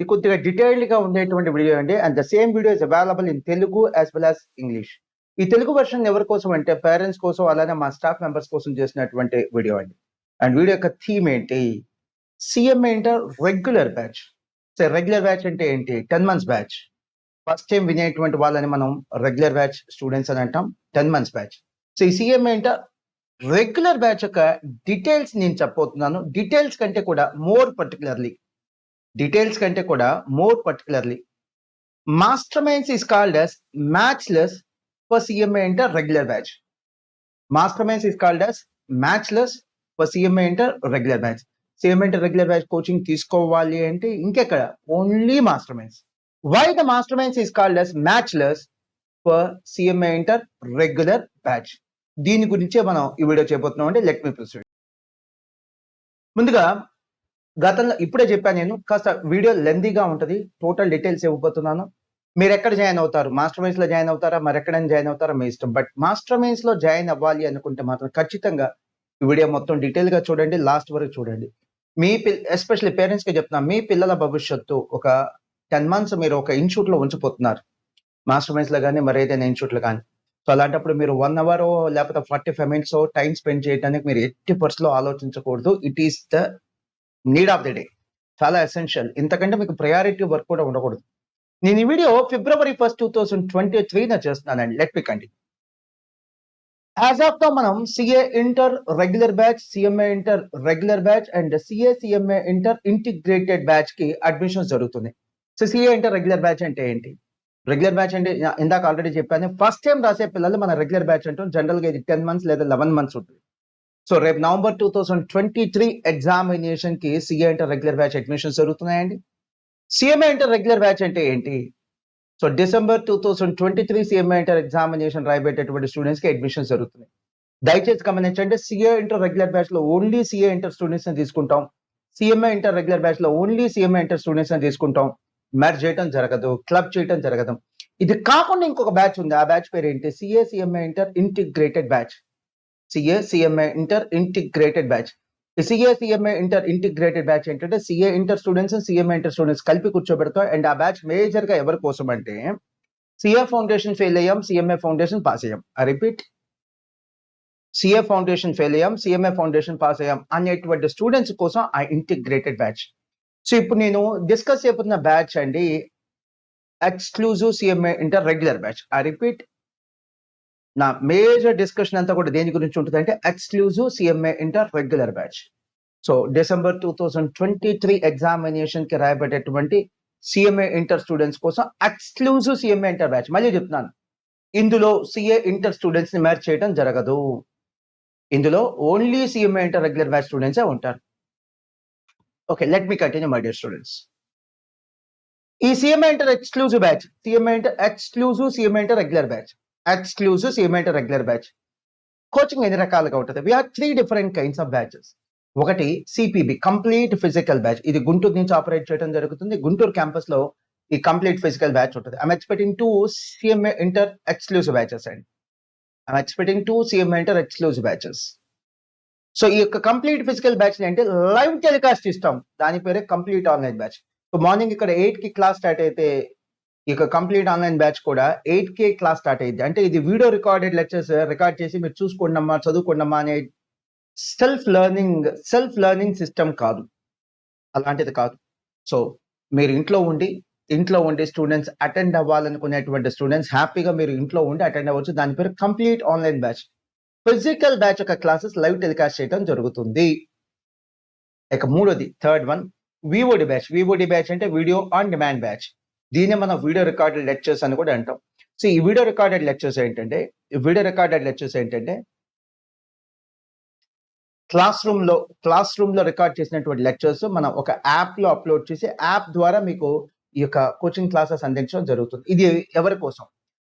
ఇది కొద్దిగా డీటెయిల్డ్‌గా ఉండేటువంటి వీడియో అండి. And the same video is available in Telugu as well as English. ఈ తెలుగు వెర్షన్ ఎవరి కోసం అంటే పేరెంట్స్ కోసం అలానే మా స్టాఫ్ మెంబర్స్ కోసం చేసినటువంటి వీడియో అండి. అండ్ వీడియో యొక్క థీమ్ ఏంటి? CMA inter regular batch. So regular batch అంటే ఏంటి? 10 మంత్స్ బ్యాచ్. ఫస్ట్ టైం వినేటువంటి వాళ్ళని మనం రెగ్యులర్ బ్యాచ్ స్టూడెంట్స్ అని అంటాం. 10 మంత్స్ బ్యాచ్. సో ఈ సీఎంఏ ఇంటర్ రెగ్యులర్ బ్యాచ్ యొక్క డీటెయిల్స్ నేను చెప్పబోతున్నాను. డీటెయిల్స్ కంటే కూడా more particularly Masterminds is called as matchless for CMA Inter regular batch. Masterminds is called as matchless for CMA Inter regular batch. CMA Inter regular batch coaching తీసుకోవాలి అంటే ఇంకెక్కడ only Masterminds. Why the Masterminds is called as matchless for CMA Inter regular batch? దీని గురించే మనం ఈ video చేయబోతున్నాం అంటే let me proceed. ముందుగా గతంలో ఇప్పుడే చెప్పాను నేను, కాస్త వీడియో లెందీగా ఉంటుంది. టోటల్ డీటెయిల్స్ ఇవ్వబోతున్నాను. మీరు ఎక్కడ జాయిన్ అవుతారు? Masterminds లో జాయిన్ అవుతారా, మరెక్కడైనా జాయిన్ అవుతారా మీ ఇష్టం. బట్ Masterminds లో జాయిన్ అవ్వాలి అనుకుంటే మాత్రం ఖచ్చితంగా ఈ వీడియో మొత్తం డీటెయిల్ గా చూడండి, లాస్ట్ వరకు చూడండి. మీ ఎస్పెషల్లీ పేరెంట్స్ కి చెప్తున్నా, మీ పిల్లల భవిష్యత్తు ఒక 10 మంత్స్ మీరు ఒక ఇన్స్టిట్యూట్ లో ఉంచిపోతున్నారు. Masterminds లో కానీ మరి ఏదైనా ఇన్స్టిట్యూట్ లో కానీ. సో అలాంటప్పుడు మీరు 1 అవర్ లేకపోతే 45 మినిట్స్ టైం స్పెండ్ చేయడానికి మీరు ఎట్టి పరిస్థితుల్లో ఆలోచించకూడదు. It is the need of the day. చాలా ఎసెన్షియల్. ఇంతకంటే మీకు ప్రయారిటీ వర్క్ కూడా ఉండకూడదు. నేను ఈ వీడియో February 1, 2023 చేస్తున్నానండి. Let me continue. As of తో మనం CA inter regular batch, CMA inter regular batch and CMA inter integrated batch కి అడ్మిషన్స్ జరుగుతుంది. So CA inter regular batch అంటే ఏంటి? రెగ్యులర్ బ్యాచ్ అంటే ఇందాక ఆల్రెడీ చెప్పాను, ఫస్ట్ టైం రాసే పిల్లలు మన రెగ్యులర్ బ్యాచ్ అంటాం. జనరల్ గా ఇది 10 మంత్స్ లేదా 11 మంత్స్ ఉంటుంది. సో రేపు నవంబర్ 2023 ఎగ్జామినేషన్ కి CA inter regular batch admissions జరుగుతున్నాయండి. సిఎంఏ ఇంటర్ రెగ్యులర్ బ్యాచ్ అంటే ఏంటి? So December 2023 CMA inter examination రాయబెట్టేటువంటి స్టూడెంట్స్ కి అడ్మిషన్స్ జరుగుతున్నాయి. దయచేసి గమనించండి, సిఏ ఇంటర్ రెగ్యులర్ బ్యాచ్ లో ఓన్లీ సిఏ ఇంటర్ స్టూడెంట్స్ ని తీసుకుంటాం. సిఎంఏ ఇంటర్ రెగ్యులర్ బ్యాచ్ లో ఓన్లీ సిఎంఏ ఇంటర్ స్టూడెంట్స్ ని తీసుకుంటాం. మెర్జ్ చేయడం జరగదు, క్లబ్ చేయడం జరగదు. ఇది కాకుండా ఇంకొక బ్యాచ్ ఉంది. ఆ బ్యాచ్ పేరు ఏంటి? CMA inter integrated batch. CMA inter integrated batch. ఈ సిఎంఏ ఇంటర్ ఇంటిగ్రేటెడ్ బ్యాచ్ ఏంటంటే CA inter students, CMA inter students కలిపి కూర్చోబెడతాం. అండ్ ఆ బ్యాచ్ మేజర్ గా ఎవరి కోసం అంటే సిఏ ఫౌండేషన్ ఫెయిల్ అయ్యాం, సిఎంఏ ఫౌండేషన్ పాస్ అయ్యాం. I repeat, CA foundation fail అయ్యాం, సిఎంఏ ఫౌండేషన్ పాస్ అయ్యాం అనేటువంటి స్టూడెంట్స్ కోసం ఆ ఇంటిగ్రేటెడ్ బ్యాచ్. సో ఇప్పుడు నేను డిస్కస్ చేయబోతున్న బ్యాచ్ అండి exclusive CMA inter regular batch. I repeat, నా మేజర్ డిస్కషన్ అంతా కూడా దేని గురించి ఉంటుంది అంటే exclusive CMA inter regular batch. So December 2023 examination కి రాయబడేటువంటి సిఎంఏ ఇంటర్ స్టూడెంట్స్ కోసం ఎక్స్క్లూజివ్ సిఎంఏ ఇంటర్ బ్యాచ్. మళ్ళీ చెప్తున్నాను, ఇందులో సిఏ ఇంటర్ స్టూడెంట్స్ ని మ్యాచ్ చేయడం జరగదు. ఇందులో only CMA inter regular batch స్టూడెంట్సే ఉంటారు. Okay, let me continue my dear students. ఈ CMA inter exclusive batch, CMA inter exclusive CMA inter regular batch, exclusive CMA inter regular batch coaching ఎన్ని రకాలుగా ఉంటుంది? We have 3 different kinds of batches. ఒకటి CPB, complete physical batch. ఇది గుంటూరు నుంచి operate చేయడం జరుగుతుంది. Guntur campus లో ఈ కంప్లీట్ ఫిజికల్ బ్యాచ్ ఉంటుంది. I'm expecting 2 CMA inter exclusive batches అండి. I'm expecting 2 CMA inter exclusive batches. So ఈ యొక్క కంప్లీట్ ఫిజికల్ బ్యాచ్ అంటే లైవ్ టెలికాస్ట్ ఇస్తాం. దాని పేరే complete online batch. So morning ఇక్కడ 8 కి క్లాస్ స్టార్ట్ అయితే ఈ యొక్క కంప్లీట్ ఆన్లైన్ బ్యాచ్ కూడా 8కే క్లాస్ స్టార్ట్ అయ్యింది. అంటే ఇది వీడియో రికార్డెడ్ లెక్చర్స్ రికార్డ్ చేసి మీరు చూసుకోండమ్మా, చదువుకోండమ్మా అనే సెల్ఫ్ లెర్నింగ్ సిస్టమ్ కాదు, అలాంటిది కాదు. సో మీరు ఇంట్లో ఉండి స్టూడెంట్స్ అటెండ్ అవ్వాలనుకునేటువంటి స్టూడెంట్స్ హ్యాపీగా మీరు ఇంట్లో ఉండి అటెండ్ అవ్వచ్చు. దాని పేరు complete online batch. Physical batch యొక్క క్లాసెస్ లైవ్ టెలికాస్ట్ చేయడం జరుగుతుంది. ఇక మూడోది, థర్డ్ వన్, విఓడి బ్యాచ్. విఓడి బ్యాచ్ అంటే వీడియో ఆన్ డిమాండ్ బ్యాచ్. దీన్ని మనం వీడియో రికార్డెడ్ లెక్చర్స్ అని కూడా అంటాం. సో ఈ వీడియో రికార్డెడ్ లెక్చర్స్ ఏంటంటే క్లాస్ రూమ్ లో రికార్డ్ చేసినటువంటి లెక్చర్స్ మనం ఒక యాప్ లో అప్లోడ్ చేసి యాప్ ద్వారా మీకు ఈ యొక్క కోచింగ్ క్లాసెస్ అందించడం జరుగుతుంది. ఇది ఎవరి కోసం?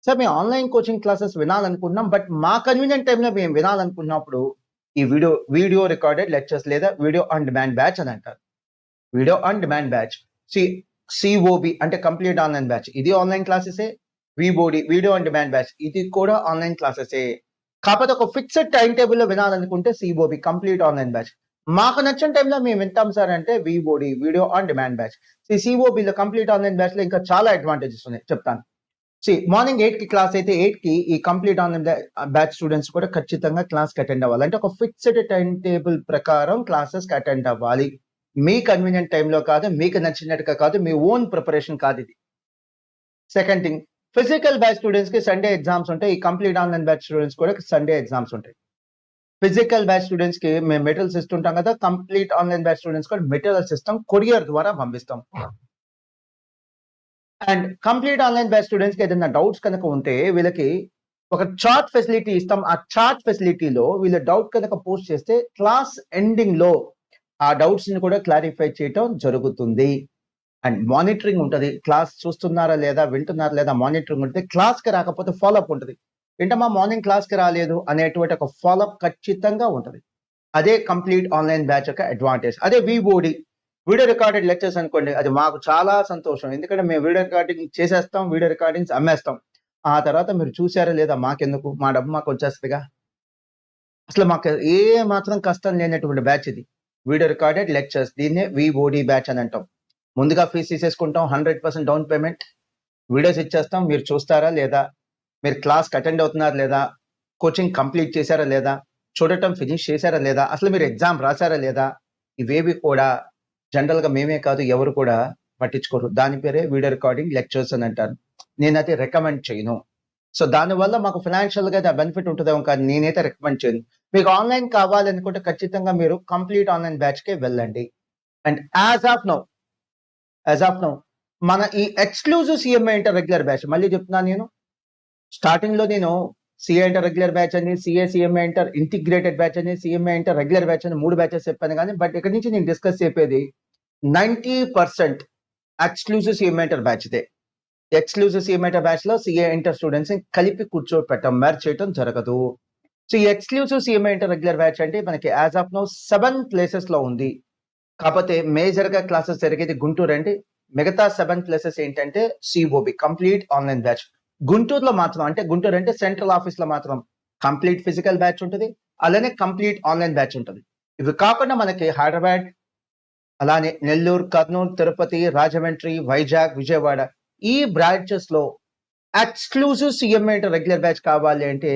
సార్ మేము ఆన్లైన్ కోచింగ్ క్లాసెస్ వినాలనుకుంటున్నాం, బట్ మా కన్వీనియంట్ టైంలో మేము వినాలనుకున్నప్పుడు ఈ వీడియో రికార్డెడ్ లెక్చర్స్ లేదా వీడియో ఆన్ డిమాండ్ బ్యాచ్ అని అంటారు. Video on demand batch. COB అంటే కంప్లీట్ ఆన్లైన్ బ్యాచ్. ఇది ఆన్లైన్ క్లాసెసే. VOD video on demand batch, ఇది కూడా ఆన్లైన్ క్లాసెసే. కాకపోతే ఒక ఫిక్స్డ్ టైం టేబుల్ లో వినాలనుకుంటే సిఓబి కంప్లీట్ ఆన్లైన్ బ్యాచ్. మాకు నచ్చిన టైంలో మేము వింటాం సార్ అంటే VOD, video on demand batch. సిఓబిలో కంప్లీట్ ఆన్లైన్ బ్యాచ్లో ఇంకా చాలా అడ్వాంటేజెస్ ఉన్నాయి, చెప్తాను. మార్నింగ్ 8కి క్లాస్ అయితే 8కి ఈ కంప్లీట్ ఆన్లైన్ బ్యాచ్ స్టూడెంట్స్ కూడా ఖచ్చితంగా క్లాస్కి అటెండ్ అవ్వాలి. అంటే ఒక ఫిక్స్డ్ టైం టేబుల్ ప్రకారం క్లాసెస్కి అటెండ్ అవ్వాలి. మీ కన్వీనియంట్ టైంలో కాదు, మీకు నచ్చినట్టుగా కాదు, మీ ఓన్ ప్రిపరేషన్ కాదు ఇది. Second thing, physical batch students కి సండే ఎగ్జామ్స్ ఉంటాయి. ఈ కంప్లీట్ ఆన్లైన్ బ్యాచ్ స్టూడెంట్స్ కూడా సండే ఎగ్జామ్స్ ఉంటాయి. ఫిజికల్ బ్యాచ్ స్టూడెంట్స్ కి మేము మెటీరియల్స్ ఇస్తుంటాం కదా, కంప్లీట్ ఆన్లైన్ బ్యాచ్ స్టూడెంట్స్ కూడా మెటీరియల్స్ ఇస్తాం, కొరియర్ ద్వారా పంపిస్తాం. And complete online batch students కి ఏదైనా డౌట్స్ కనుక ఉంటే వీళ్ళకి ఒక చాట్ ఫెసిలిటీ ఇస్తాం. ఆ చాట్ ఫెసిలిటీలో వీళ్ళ డౌట్ కనుక పోస్ట్ చేస్తే క్లాస్ ఎండింగ్ లో ఆ డౌట్స్ ని కూడా క్లారిఫై చేయటం జరుగుతుంది. అండ్ మానిటరింగ్ ఉంటుంది. క్లాస్ చూస్తున్నారా లేదా, వింటున్నారా లేదా మానిటరింగ్ ఉంటుంది. క్లాస్ కి రాకపోతే ఫాలోఅప్ ఉంటుంది. ఏంటమ్మా మార్నింగ్ క్లాస్ కి రాలేదు అనేటువంటి ఒక ఫాలోఅప్ ఖచ్చితంగా ఉంటుంది. అదే కంప్లీట్ ఆన్లైన్ బ్యాచ్ యొక్క అడ్వాంటేజ్. అదే విఓడి, వీడియో రికార్డెడ్ లెక్చర్స్ అనుకోండి, అది మాకు చాలా సంతోషం. ఎందుకంటే మేము వీడియో రికార్డింగ్ చేసేస్తాం, వీడియో రికార్డింగ్స్ అమ్మేస్తాం. ఆ తర్వాత మీరు చూసారా లేదా మాకెందుకు, మా డబ్బు మాకు వచ్చేస్తుందిగా. అసలు మాకు ఏ మాత్రం కష్టం లేనటువంటి బ్యాచ్ ఇది, వీడియో రికార్డెడ్ లెక్చర్స్. దీన్నే విఓడి బ్యాచ్ అని అంటాం. ముందుగా ఫీజు తీసేసుకుంటాం, 100% డౌన్ పేమెంట్, వీడియోస్ ఇచ్చేస్తాం, మీరు చూస్తారా లేదా, మీరు క్లాస్కి అటెండ్ అవుతున్నారా లేదా, కోచింగ్ కంప్లీట్ చేశారా లేదా, చూడటం ఫినిష్ చేశారా లేదా, అసలు మీరు ఎగ్జామ్ రాశారా లేదా, ఇవేవి కూడా జనరల్ గా మేమే కాదు ఎవరు కూడా పట్టించుకోరు. దాని పేరే వీడియో రికార్డింగ్ లెక్చర్స్ అని అంటారు. నేనైతే రికమెండ్ చేయను. సో దానివల్ల మాకు ఫైనాన్షియల్ గా బెనిఫిట్ ఉంటుందేమో, కానీ నేనైతే రికమెండ్ చేయను. మీకు ఆన్లైన్ కావాలనుకుంటే ఖచ్చితంగా మీరు కంప్లీట్ ఆన్లైన్ బ్యాచ్ కే వెళ్ళండి. అండ్ యాజ్ ఆఫ్ నౌ మన ఈ exclusive CMA inter regular batch, మళ్ళీ చెప్తున్నాను నేను, స్టార్టింగ్ లో నేను సిఏ ఇంటర్ రెగ్యులర్ బ్యాచ్ అని, సిఎంఏ ఇంటర్ ఇంటిగ్రేటెడ్ బ్యాచ్ అని, సిఎంఏ ఇంటర్ రెగ్యులర్ బ్యాచ్ అని 3 బ్యాచెస్ చెప్పాను. కానీ బట్ ఇక్కడ నుంచి నేను డిస్కస్ చెప్పేది 90% exclusive CMA inter batch they. Exclusive CMA inter batch లో సిఏ ఇంటర్ స్టూడెంట్స్ ని కలిపి కూర్చోపెట్టడం, మ్యాచ్ చేయడం జరగదు. సో ఈ exclusive CMA inter regular batch అంటే మనకి యాజ్ ఆఫ్ నౌ 7 ప్లేసెస్ లో ఉంది. కాకపోతే మేజర్ గా క్లాసెస్ జరిగేది గుంటూరు అండి. మిగతా 7 ప్లేసెస్ ఏంటంటే సిఓబి కంప్లీట్ ఆన్లైన్ బ్యాచ్. గుంటూరులో మాత్రం, అంటే గుంటూరు అంటే సెంట్రల్ ఆఫీస్ లో మాత్రం కంప్లీట్ ఫిజికల్ బ్యాచ్ ఉంటుంది, అలానే కంప్లీట్ ఆన్లైన్ బ్యాచ్ ఉంటుంది. ఇవి కాకుండా మనకి హైదరాబాద్, అలానే నెల్లూరు, కర్నూలు, తిరుపతి, రాజమండ్రి, వైజాగ్, విజయవాడ ఈ బ్రాంచెస్ లో exclusive CMA inter regular batch కావాలి అంటే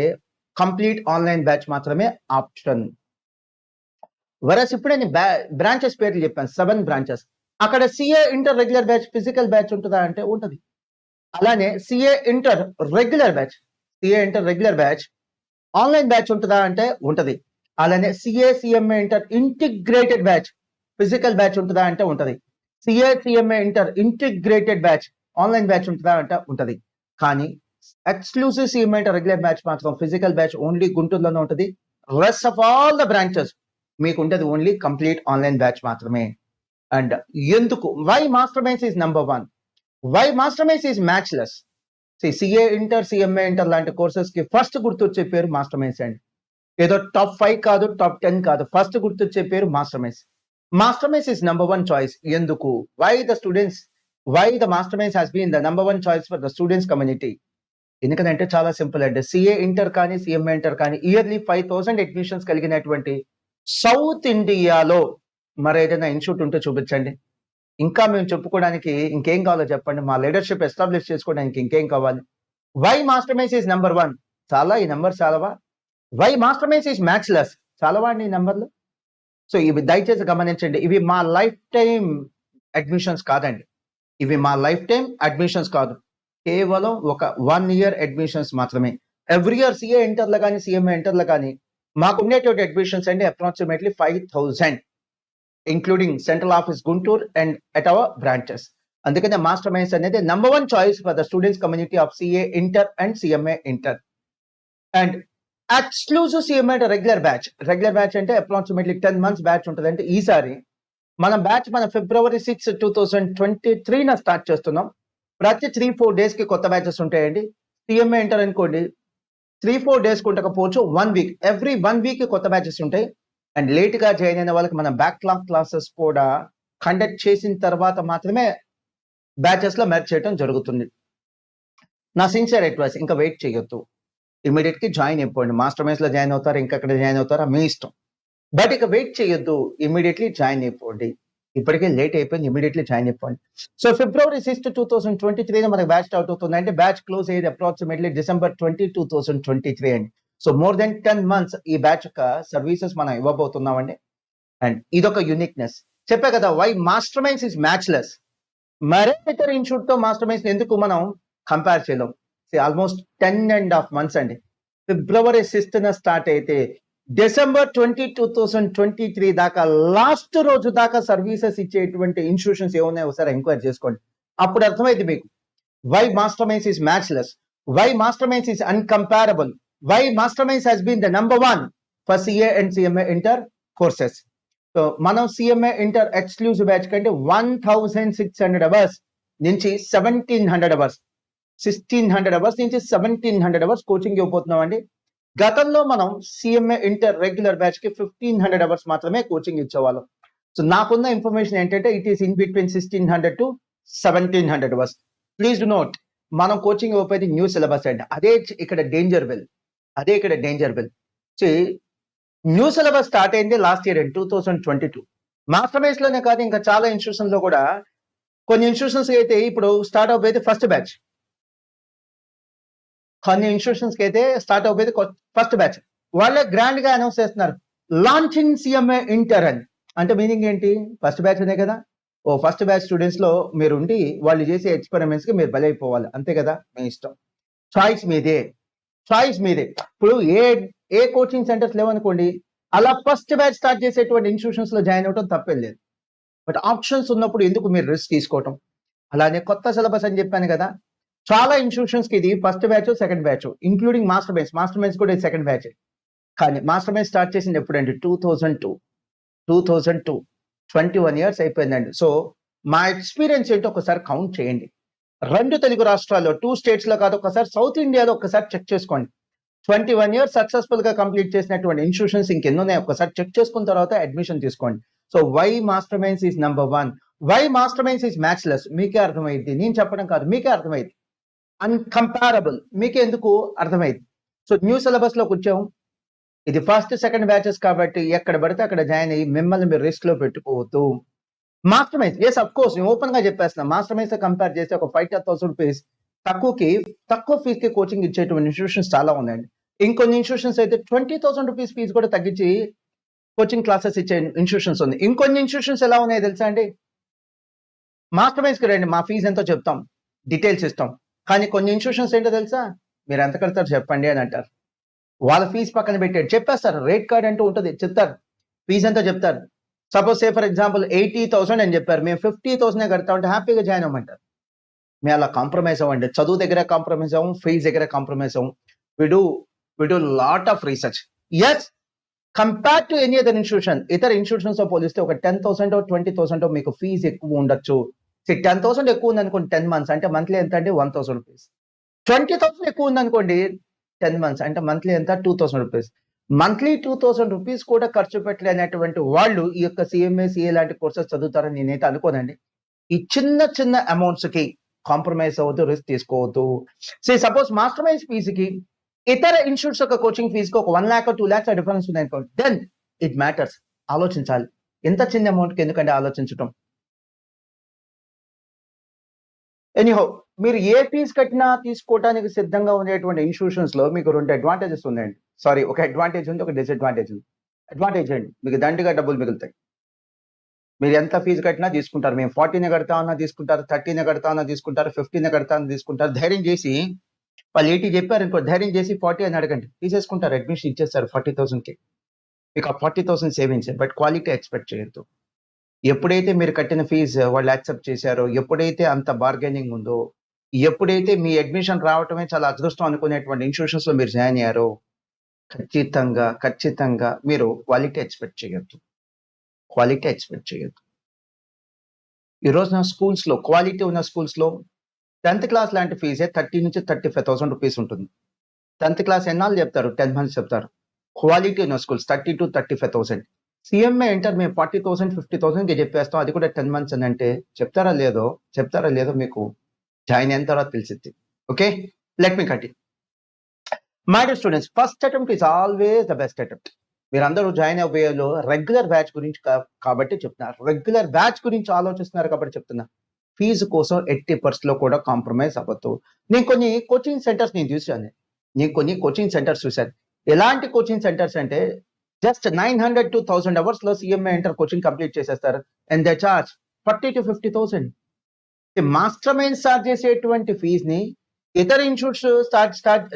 కంప్లీట్ ఆన్లైన్ బ్యాచ్ మాత్రమే ఆప్షన్. వరస్ ఇప్పుడే నేను బ్రాంచెస్ పేర్లు చెప్పాను, 7 బ్రాంచెస్. అక్కడ CA inter regular batch physical batch ఉంటుందా అంటే ఉంటుంది. అలానే CA inter regular batch online batch ఉంటుందా అంటే ఉంటది. అలానే CMA inter integrated batch physical batch ఉంటుందా అంటే ఉంటది. CMA inter integrated batch online batch ఉంటుందా అంటే ఉంటది. కానీ exclusive CMA inter regular batch మాత్రం ఫిజికల్ బ్యాచ్ ఓన్లీ గుంటూరులోనే ఉంటుంది. Rest of all the branches మీకు ఉంటుంది ఓన్లీ కంప్లీట్ ఆన్లైన్ బ్యాచ్ మాత్రమే. అండ్ ఎందుకు, why Master Minds is number 1, why Master Minds is matchless. CA inter, CMA inter లాంటి courses కి first గుర్తొచ్చే పేరు మాస్టర్ మైండ్స్ అండి. ఏదో టాప్ 5 కాదు, టాప్ 10 కాదు, ఫస్ట్ గుర్తొచ్చే పేరు Master Minds. Master Minds is number 1 choice. ఎందుకు, why the master Minds has been the number 1 choice for the students community. ఎందుకంటే చాలా సింపుల్ అండి. సిఏ ఇంటర్ కానీ, సిఎంఏ ఇంటర్ కానీ ఇయర్లీ 5,000 అడ్మిషన్స్ కలిగినటువంటి సౌత్ ఇండియాలో మరి ఏదైనా ఇన్స్టిట్యూట్ ఉంటే చూపించండి. ఇంకా మేము చెప్పుకోవడానికి ఇంకేం కావాలో చెప్పండి. మా లీడర్షిప్ ఎస్టాబ్లిష్ చేసుకోవడానికి ఇంకేం కావాలి. Why Master Minds is number 1 చాలా, ఈ నెంబర్ చాలావా? వై మాస్టర్ మైండ్స్ ఈజ్ మ్యాచ్లెస్ చాలావా అండి ఈ నెంబర్లు? సో ఇవి దయచేసి గమనించండి. ఇవి మా లైఫ్ టైం అడ్మిషన్స్ కాదండి. ఇవి మా లైఫ్ టైం అడ్మిషన్స్ కాదు, కేవలం ఒక 1 ఇయర్ అడ్మిషన్స్ మాత్రమే. ఎవ్రీ ఇయర్ సిఏ ఇంటర్లో కానీ, సిఎంఏ ఇంటర్లో కానీ మాకు ఉండేటువంటి అడ్మిషన్స్ అండి approximately 5,000, including central office Guntur and at our branches. అందుకనే మాస్టర్ మైండ్స్ అనేది number 1 choice for the students community of CA inter and CMA inter. And exclusive CMA regular batch అంటే అప్రాక్సిమేట్లీ 10 months బ్యాచ్ ఉంటుంది. అంటే ఈసారి మన February 6, 2023 start చేస్తున్నాం. ప్రతి 3-4 days కి కొత్త బ్యాచెస్ ఉంటాయండి. సిఎంఏ ఇంటర్ అనుకోండి 3-4 days ఉండకపోవచ్చు, 1 week, ఎవ్రీ 1 week కొత్త బ్యాచెస్ ఉంటాయి. అండ్ లేట్ గా జాయిన్ అయిన వాళ్ళకి మనం బ్యాక్లాగ్ క్లాసెస్ కూడా కండక్ట్ చేసిన తర్వాత మాత్రమే బ్యాచెస్ లో మెర్జ్ చేయడం జరుగుతుంది. నా సిన్సియర్ అడ్వైస్, ఇంకా వెయిట్ చేయొద్దు, ఇమీడియట్ కి జాయిన్ అయిపోండి. మాస్టర్ మైండ్స్ లో జాయిన్ అవుతారు, ఇంకెక్కడ జాయిన్ అవుతారా మీ ఇష్టం. బట్ ఇక వెయిట్ చేయొద్దు, ఇమీడియట్లీ జాయిన్ అయిపోండి. ఇప్పటికే లేట్ అయిపోయింది, ఇమీడియట్లీ జాయిన్ అయిపోండి. సో February 6, 2023 మనకి బ్యాచ్ స్టార్ట్ అవుతుంది. అంటే బ్యాచ్ క్లోజ్ అయ్యేది అప్రాక్సిమేట్లీ December 20, 2023 అండి. సో మోర్ దెన్ 10 months ఈ బ్యాచ్ యొక్క సర్వీసెస్ మనం ఇవ్వబోతున్నామండి. అండ్ ఇదొక యూనిక్నెస్. చెప్పా కదా, why Master Minds is matchless. మరే ఇతర ఇన్స్టిట్యూట్ తో మాస్టర్ మైండ్స్ ఎందుకు మనం కంపేర్ చేయలేం. ఆల్మోస్ట్ 10.5 months అండి. February 6th స్టార్ట్ అయితే December 20, 2023 దాకా లాస్ట్ రోజు దాకా సర్వీసెస్ ఇచ్చేటువంటి ఇన్స్టిట్యూషన్స్ ఏమున్నాయో ఒకసారి ఎంక్వైరీ చేసుకోండి. అప్పుడు అర్థమైంది మీకు why Master Minds is matchless, why Master Minds is uncomparable, why Master Minds has been the number 1 for CA and CMA inter courses. So మనం CMA ఇంటర్ ఎక్స్క్లూజివ్ బ్యాచ్ కంటే 1600 hours నుంచి 1700 hours, 1600 hours నుంచి 1700 hours coaching ఇవ్వబోతున్నాం అండి. గతంలో మనం CMA inter regular batch కి 1500 hours మాత్రమే coaching ఇచ్చేవాళ్ళం. So నాకున్న ఇన్ఫర్మేషన్ ఏంటంటే it is in between 1600 to 1700 hours. Please do note, మనం కోచింగ్ ఇవ్వకపోతే న్యూ సిలబస్ అండి. అదే ఇక్కడ డేంజర్ బెల్, అదే ఇక్కడ danger bell. New syllabus start అయింది లాస్ట్ ఇయర్ 2022. మాస్టర్ మైండ్స్ లోనే కాదు, ఇంకా చాలా ఇన్స్టిట్యూషన్స్ లో కూడా కొన్ని ఇన్స్టిట్యూషన్స్ అయితే ఇప్పుడు స్టార్ట్ అయిపోయింది ఫస్ట్ బ్యాచ్, కొన్ని ఇన్స్టిట్యూషన్స్ కి అయితే స్టార్ట్ అయిపోయింది ఫస్ట్ బ్యాచ్. వాళ్ళే గ్రాండ్ గా అనౌన్స్ చేస్తున్నారు లాంచింగ్ CMA ఇంటర్ అని. అంటే మీనింగ్ ఏంటి? ఫస్ట్ బ్యాచ్ అనే కదా. ఓ ఫస్ట్ బ్యాచ్ స్టూడెంట్స్ లో మీరు ఉండి వాళ్ళు చేసే ఎక్స్పెరిమెంట్స్ కి మీరు బలైపోవాలి, అంతే కదా. మీ ఇష్టం, చాయిస్ మీదే, చాయిస్ మీదే. ఇప్పుడు ఏ కోచింగ్ సెంటర్స్ లేవనుకోండి, అలా ఫస్ట్ బ్యాచ్ స్టార్ట్ చేసేటువంటి ఇన్స్టిట్యూషన్స్ లో జాయిన్ అవడం తప్పేం లేదు. బట్ ఆప్షన్స్ ఉన్నప్పుడు ఎందుకు మీరు రిస్క్ తీసుకోవటం? అలానే కొత్త సిలబస్ అని చెప్పాను కదా, చాలా ఇన్స్టిట్యూషన్స్ కి ఇది first batch, second batch, including master Minds. Master minds కూడా సెకండ్ బ్యాచ్. కానీ మాస్టర్ మైండ్స్ స్టార్ట్ చేసింది ఎప్పుడండి? 2002. 21 years అయిపోయిందండి. సో మా ఎక్స్పీరియన్స్ ఏంటో ఒకసారి కౌంట్ చేయండి. 2 తెలుగు రాష్ట్రాల్లో, 2 states లో కాదు, ఒకసారి సౌత్ ఇండియాలో ఒకసారి చెక్ చేసుకోండి. 21 years సక్సెస్ఫుల్ గా కంప్లీట్ చేసినటువంటి ఇన్స్టిట్యూషన్స్ ఇంకెన్నున్నాయి ఒకసారి చెక్ చేసుకున్న తర్వాత అడ్మిషన్ తీసుకోండి. So why Master Minds is number 1, why Master Minds is matchless మీకే అర్థమైంది. నేను చెప్పడం కాదు, మీకే అర్థమైంది. అన్కంపారబుల్ మీకే ఎందుకు అర్థమైంది. సో న్యూ సిలబస్ లోకి వచ్చాము. ఇది ఫస్ట్ సెకండ్ బ్యాచెస్ కాబట్టి ఎక్కడ పడితే అక్కడ జాయిన్ అయ్యి మిమ్మల్ని మీరు రిస్క్ లో పెట్టుకోవద్దు. Master Minds, yes of course, నేను ఓపెన్ గా చెప్పేస్తున్నా, మాస్టర్ మైండ్స్ కంపేర్ చేస్తే ఒక 5,000 రూపీస్ తక్కువ ఫీజ్ కి కోచింగ్ ఇచ్చేటువంటి ఇన్స్టిట్యూషన్స్ చాలా ఉన్నాయండి. ఇంకొన్ని ఇన్స్టిట్యూషన్స్ అయితే 20,000 రూపీస్ ఫీజు కూడా తగ్గించి కోచింగ్ క్లాసెస్ ఇచ్చే ఇన్స్టిట్యూషన్స్ ఉంది. ఇంకొన్ని ఇన్స్టిట్యూషన్స్ ఎలా ఉన్నాయో తెలుసా అండి? మాస్టర్ మైండ్స్ కి రండి, మా ఫీజు ఎంతో చెప్తాం, డీటెయిల్స్ ఇస్తాం. కానీ కొన్ని ఇన్స్టిట్యూషన్స్ ఏంటో తెలుసా? మీరు ఎంత కడతారు చెప్పండి అని అంటారు. వాళ్ళ ఫీజు పక్కన పెట్టాడు చెప్పేస్తారు, రేట్ కార్డ్ అంటూ ఉంటుంది, చెప్తారు ఫీజు ఎంతో చెప్తారు. సపోజ్ సే ఫర్ ఎగ్జాంపుల్ 80,000 అని చెప్పారు, మేము 50,000 కడతామంటే హ్యాపీగా జాయిన్ అవ్వమంటారు. మేము అలా కాంప్రమైజ్ అవ్వండి, చదువు దగ్గర కాంప్రమైజ్ అవ్వం, ఫీజు దగ్గర కాంప్రమైజ్ అవ్వం. We do lot of research. Yes, compare to any other institution, ఇతర ఇన్స్టిట్యూషన్స్ తో పోలిస్తే ఒక 10,000 20,000 మీకు ఫీజు ఎక్కువ ఉండొచ్చు. 10,000 ఎక్కువ ఉంది అనుకోండి 10 months అంటే మంత్లీ ఎంత అంటే 1,000 రూపీస్. 20,000 ఎక్కువ ఉంది అనుకోండి 10 months అంటే మంత్లీ ఎంత? 2,000 రూపీస్. మంత్లీ 2,000 రూపీస్ కూడా ఖర్చు పెట్టలేనటువంటి వాళ్ళు ఈ యొక్క CMA, CA లాంటి కోర్సెస్ చదువుతారని నేనైతే అనుకోనండి. ఈ చిన్న అమౌంట్స్ కి కాంప్రమైజ్ అవ్వద్దు, రిస్క్ తీసుకోవద్దు. సపోజ్ మాస్టర్ మైండ్స్ ఫీజుకి ఇతర ఇన్స్టిట్యూట్స్ యొక్క కోచింగ్ ఫీజుకి ఒక 1 lakh 2 lakhs డిఫరెన్స్ ఉంది అనుకోండి, దెన్ ఇట్ మ్యాటర్స్. ఆలోచించాలి, ఎంత చిన్న అమౌంట్ కి ఎందుకంటే ఆలోచించటం. ఎనీహౌ, మీరు ఏ ఫీజు కట్టినా తీసుకోవడానికి సిద్ధంగా ఉండేటువంటి ఇన్స్టిట్యూషన్స్ లో మీకు 2 అడ్వాంటేజెస్ ఉన్నాయండి. సారీ, ఒక అడ్వాంటేజ్ ఉంది, ఒక డిసడ్వాంటేజ్ ఉంది. అడ్వాంటేజ్ అండి, మీకు దండిగా డబ్బులు మిగులుతాయి. మీరు ఎంత ఫీజు కట్టినా తీసుకుంటారు. మేము 40 కడతా అన్నా తీసుకుంటారు, 30 కడతా అన్నా తీసుకుంటారు, 15 కడతా అన్నా తీసుకుంటారు. ధైర్యం చేసి వాళ్ళు 80 చెప్పారు అనుకో, ధైర్యం చేసి 40 అని అడగండి, తీసేసుకుంటారు, అడ్మిషన్ ఇచ్చేస్తారు 40,000కి. మీకు ఆ 40,000 సేవింగ్స్. బట్ క్వాలిటీ ఎక్స్పెక్ట్ చేయొద్దు. ఎప్పుడైతే మీరు కట్టిన ఫీజు వాళ్ళు యాక్సెప్ట్ చేశారో, ఎప్పుడైతే అంత బార్గెనింగ్ ఉందో, ఎప్పుడైతే మీ అడ్మిషన్ రావటమే చాలా అదృష్టం అనుకునేటువంటి ఇన్స్టిట్యూషన్స్ లో మీరు జాయిన్ అయ్యారో, ఖచ్చితంగా మీరు క్వాలిటీ ఎక్స్పెక్ట్ చేయొద్దు. క్వాలిటీ ఎక్స్పెక్ట్ చేయొద్దు. ఈ రోజున స్కూల్స్ లో, క్వాలిటీ ఉన్న స్కూల్స్ లో 10th క్లాస్ లాంటి ఫీజే 30 నుంచి 35,000 రూపీస్ ఉంటుంది. 10th క్లాస్ ఎన్నాళ్ళు చెప్తారు? 10 months చెప్తారు. క్వాలిటీ ఉన్న స్కూల్స్ 30 to 35,000. CMA ఇంటర్ మేము 40,000 50,000కి చెప్పేస్తాం, అది కూడా 10 months అని అంటే చెప్తారా లేదో మీకు జాయిన్ అయిన తర్వాత తెలిసిద్ది. Okay, let me continue. My dear students, first attempt is always the best attempt. మీరందరూ జాయిన్ అవ్వేలో రెగ్యులర్ బ్యాచ్ గురించి కాబట్టి చెప్తున్నారు. రెగ్యులర్ బ్యాచ్ గురించి ఆలోచిస్తున్నారు కాబట్టి చెప్తున్నా. ఫీజు కోసం ఎట్టి పరిస్థితిలో కూడా కాంప్రమైజ్ అవ్వద్దు. నేను కొన్ని కోచింగ్ సెంటర్స్ చూసాను. ఎలాంటి కోచింగ్ సెంటర్స్ అంటే జస్ట్ 900 to 1000 అవర్స్‌లో సీఎంఏ ఇంటర్ కోచింగ్ కంప్లీట్ చేసేస్తారు. And they charge 40,000 to 50,000. Master mind charge చేసేటువంటి ఫీజుని ఇతర ఇన్స్టిట్యూట్స్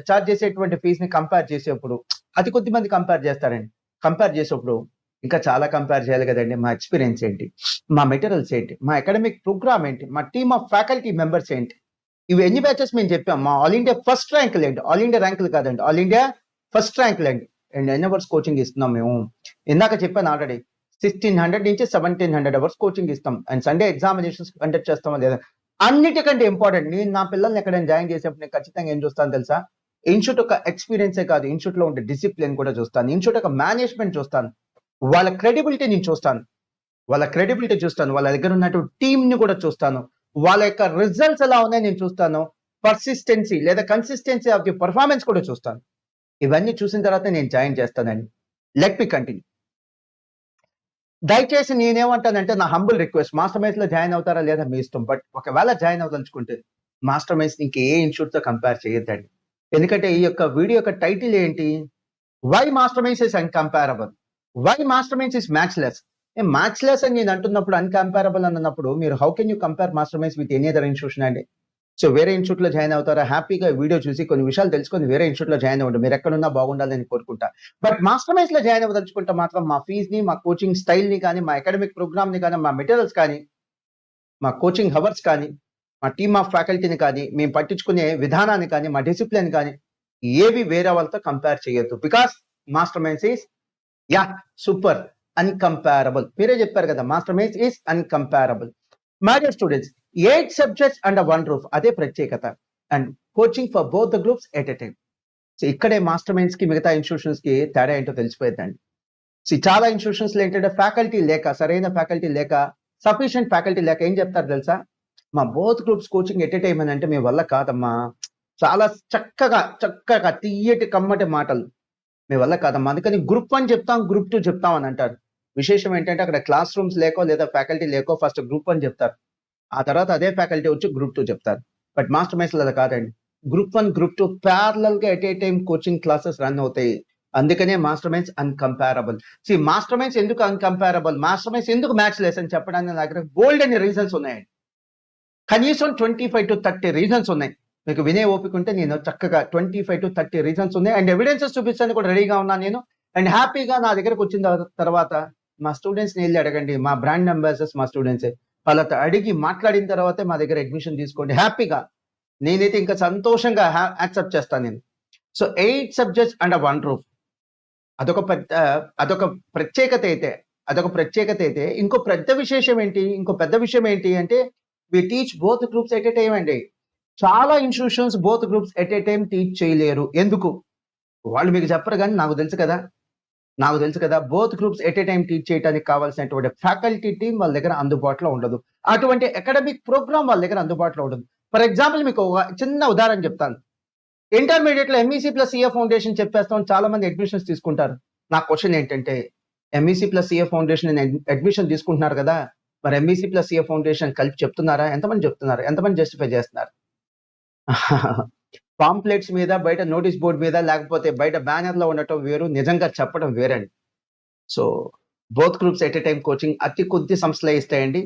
చార్జ్ చేసేటువంటి ఫీజుని కంపేర్ చేసేప్పుడు అతి కొద్ది మంది కంపేర్ చేస్తారండి. కంపేర్ చేసేప్పుడు ఇంకా చాలా కంపేర్ చేయాలి కదండి. మా ఎక్స్పీరియన్స్ ఏంటి, మా మెటీరియల్స్ ఏంటి, మా అకాడమిక్ ప్రోగ్రామ్ ఏంటి, మా టీమ్ ఆఫ్ ఫ్యాకల్టీ మెంబర్స్ ఏంటి, ఇవి ఎన్ని బ్యాచెస్ మేము చెప్పాం. మా ఆల్ ఇండియా ఫస్ట్ ర్యాంకులు ఏంటి, ఆల్ ఇండియా ర్యాంకులు కాదండి, ఆల్ ఇండియా ఫస్ట్ ర్యాంకులు ఏంటి, అండ్ ఎన్ని అవర్స్ కోచింగ్ ఇస్తున్నాం మేము. ఇందాక చెప్పాను ఆల్రెడీ 1600 నుంచి 1700 అవర్స్ కోచింగ్ ఇస్తాం. అండ్ సండే ఎగ్జామినేషన్స్ కండక్ట్ చేస్తామా లేదా. అన్నిటికంటే ఇంపార్టెంట్, నేను నా పిల్లల్ని ఎక్కడైనా జాయిన్ చేసేప్పుడు నేను ఖచ్చితంగా ఏం చూస్తాను తెలుసా, ఇన్స్టిట్యూట్ ఒక ఎక్స్పీరియన్సే కాదు, ఇన్స్టిట్యూట్ లో ఉండే డిసిప్లిన్ కూడా చూస్తాను, ఇన్స్టిట్యూట్ ఒక మేనేజ్మెంట్ చూస్తాను, వాళ్ళ క్రెడిబిలిటీ నేను చూస్తాను, వాళ్ళ దగ్గర ఉన్నటువంటి టీమ్ ని కూడా చూస్తాను, వాళ్ళ యొక్క రిజల్ట్స్ ఎలా ఉన్నాయో నేను చూస్తాను, పర్సిస్టెన్సీ లేదా కన్సిస్టెన్సీ ఆఫ్ ది పర్ఫార్మెన్స్ కూడా చూస్తాను. ఇవన్నీ చూసిన తర్వాత నేను జాయిన్ చేస్తానండి. Let me continue. దయచేసి నేనేమంటానంటే, నా హంబుల్ రిక్వెస్ట్, మాస్టర్ మైన్స్ లో జాయిన్ అవుతారా లేదా మీ ఇష్టం, బట్ ఒకవేళ జాయిన్ అవ్వదలుచుకుంటే మాస్టర్ మైన్స్ ఇంకే ఇన్స్టిట్యూట్ తో కంపేర్ చేయొద్దండి. ఎందుకంటే ఈ యొక్క వీడియో యొక్క టైటిల్ ఏంటి, why Master Minds is uncomparable, why Master Minds is matchless. Matchless అని నేను అంటున్నప్పుడు, అన్కంపారబుల్ అన్నప్పుడు మీరు how can you compare Master Minds with any other institution అండి. సో వేరే ఇన్స్టిట్యూట్ లో జాయిన్ అవుతారా, హ్యాపీగా వీడియో చూసి కొన్ని విషయాలు తెలుసుకొని వేరే ఇన్స్టిట్యూట్ లో జాయిన్ అవ్వండి, మీరు ఎక్కడున్నా బాగుండాలని కోరుకుంటా. బట్ మాస్టర్ మైన్స్ లో జాయిన్ అవ్వదలుచుకుంటే మాత్రం మా ఫీజ్ ని, మా కోచింగ్ స్టైల్ ని కానీ, మా అకాడమిక్ ప్రోగ్రామ్ ని కానీ, మా మెటీరియల్స్ కానీ, మా కోచింగ్ హవర్స్ కానీ, మా టీమ్ ఆఫ్ ఫ్యాకల్టీని కానీ, మేము పట్టించుకునే విధానాన్ని కానీ, మా డిసిప్లిన్ కానీ ఏవి వేరే వాళ్ళతో కంపేర్ చేయొద్దు. Because Master Minds is super uncomparable. మీరే చెప్పారు కదా, Master Minds is uncomparable. My dear students, 8 subjects under one roof, అదే ప్రత్యేకత. And coaching for both the groups at a time. So ఇక్కడే మాస్టర్ మైన్స్ కి మిగతా ఇన్స్టిట్యూషన్స్ కి తేడా ఏంటో తెలిసిపోయిందండి. సో చాలా ఇన్స్టిట్యూషన్స్ లో ఏంటంటే ఫ్యాకల్టీ లేక, సరైన ఫ్యాకల్టీ లేక, సఫిషియెంట్ ఫ్యాకల్టీ లేక ఏం చెప్తారు తెలుసా, మా both groups coaching at a time అని అంటే మీ వల్ల కాదమ్మా. చాలా చక్కగా తీయటి కమ్మటి మాటలు, మీ వల్ల కాదమ్మా, అందుకని గ్రూప్ 1 చెప్తాం, గ్రూప్ 2 చెప్తాం అని అంటారు. విశేషం ఏంటంటే అక్కడ క్లాస్ రూమ్స్ లేకో లేదా ఫ్యాకల్టీ లేకో ఫస్ట్ గ్రూప్ 1 చెప్తారు, ఆ తర్వాత అదే ఫ్యాకల్టీ వచ్చి గ్రూప్ 2 చెప్తారు. బట్ మాస్టర్ మైన్స్ లో కాదండి, గ్రూప్ 1 గ్రూప్ 2 ప్యారలల్ గా at a time coaching classes run అవుతాయి. అందుకనే Master Minds uncomparable. Master Minds ఎందుకు అన్కంపారబుల్, మాస్టర్ మైన్స్ ఎందుకు మ్యాచ్ లెస్ అని చెప్పడానికి నా దగ్గర బోల్డ్ అనే రీజన్స్ ఉన్నాయండి. కనీసం 25 to 30 రీజన్స్ ఉన్నాయి. మీకు వినే ఓపిక ఉంటే నేను చక్కగా 25 to 30 రీజన్స్ ఉన్నాయి, అండ్ ఎవిడెన్సెస్ చూపించడానికి కూడా రెడీగా ఉన్నాను నేను. అండ్ హ్యాపీగా నా దగ్గరకు వచ్చిన తర్వాత మా స్టూడెంట్స్ ని వెళ్ళి అడగండి, మా బ్రాండ్ అంబాసిడర్స్ మా స్టూడెంట్సే, వాళ్ళతో అడిగి మాట్లాడిన తర్వాతే మా దగ్గర అడ్మిషన్ తీసుకోండి హ్యాపీగా. నేనైతే ఇంకా సంతోషంగా యాక్సెప్ట్ చేస్తాను నేను. So 8 subjects under one roof, అదొక ప్రత్యేకత అయితే ఇంకో పెద్ద విషయం ఏంటి అంటే we teach both groups at a time అండి. చాలా institutions both groups at a time teach చేయలేరు. ఎందుకు వాళ్ళు మీకు చెప్పరు, కానీ నాకు తెలుసు కదా both groups at a time teach చేయడానికి కావాల్సినటువంటి ఫ్యాకల్టీ టీం వాళ్ళ దగ్గర అందుబాటులో ఉండదు, అటువంటి అకాడమిక్ ప్రోగ్రామ్ వాళ్ళ దగ్గర అందుబాటులో ఉండదు. ఫర్ ఎగ్జాంపుల్ మీకు ఒక చిన్న ఉదాహరణ చెప్తాను. ఇంటర్మీడియట్ లో ఎంఈసీ ప్లస్ సిఏ ఫౌండేషన్ చెప్పేస్తాం, చాలా మంది అడ్మిషన్స్ తీసుకుంటారు. నా క్వశ్చన్ ఏంటంటే, MEC plus CA foundation admission తీసుకుంటున్నారు కదా, మరి ఎంఈసీ ప్లస్ సిఏ ఫౌండేషన్ కలిపి చెప్తున్నారా, ఎంతమంది చెప్తున్నారు, ఎంతమంది జస్టిఫై చేస్తున్నారు? పాంప్లెట్స్ మీద, బయట నోటీస్ బోర్డు మీద, లేకపోతే బయట బ్యానర్ లో ఉండటం వేరు, నిజంగా చెప్పడం వేరండి. So both groups at a time coaching అతి కొద్ది సంస్థలే ఇస్తాయండి.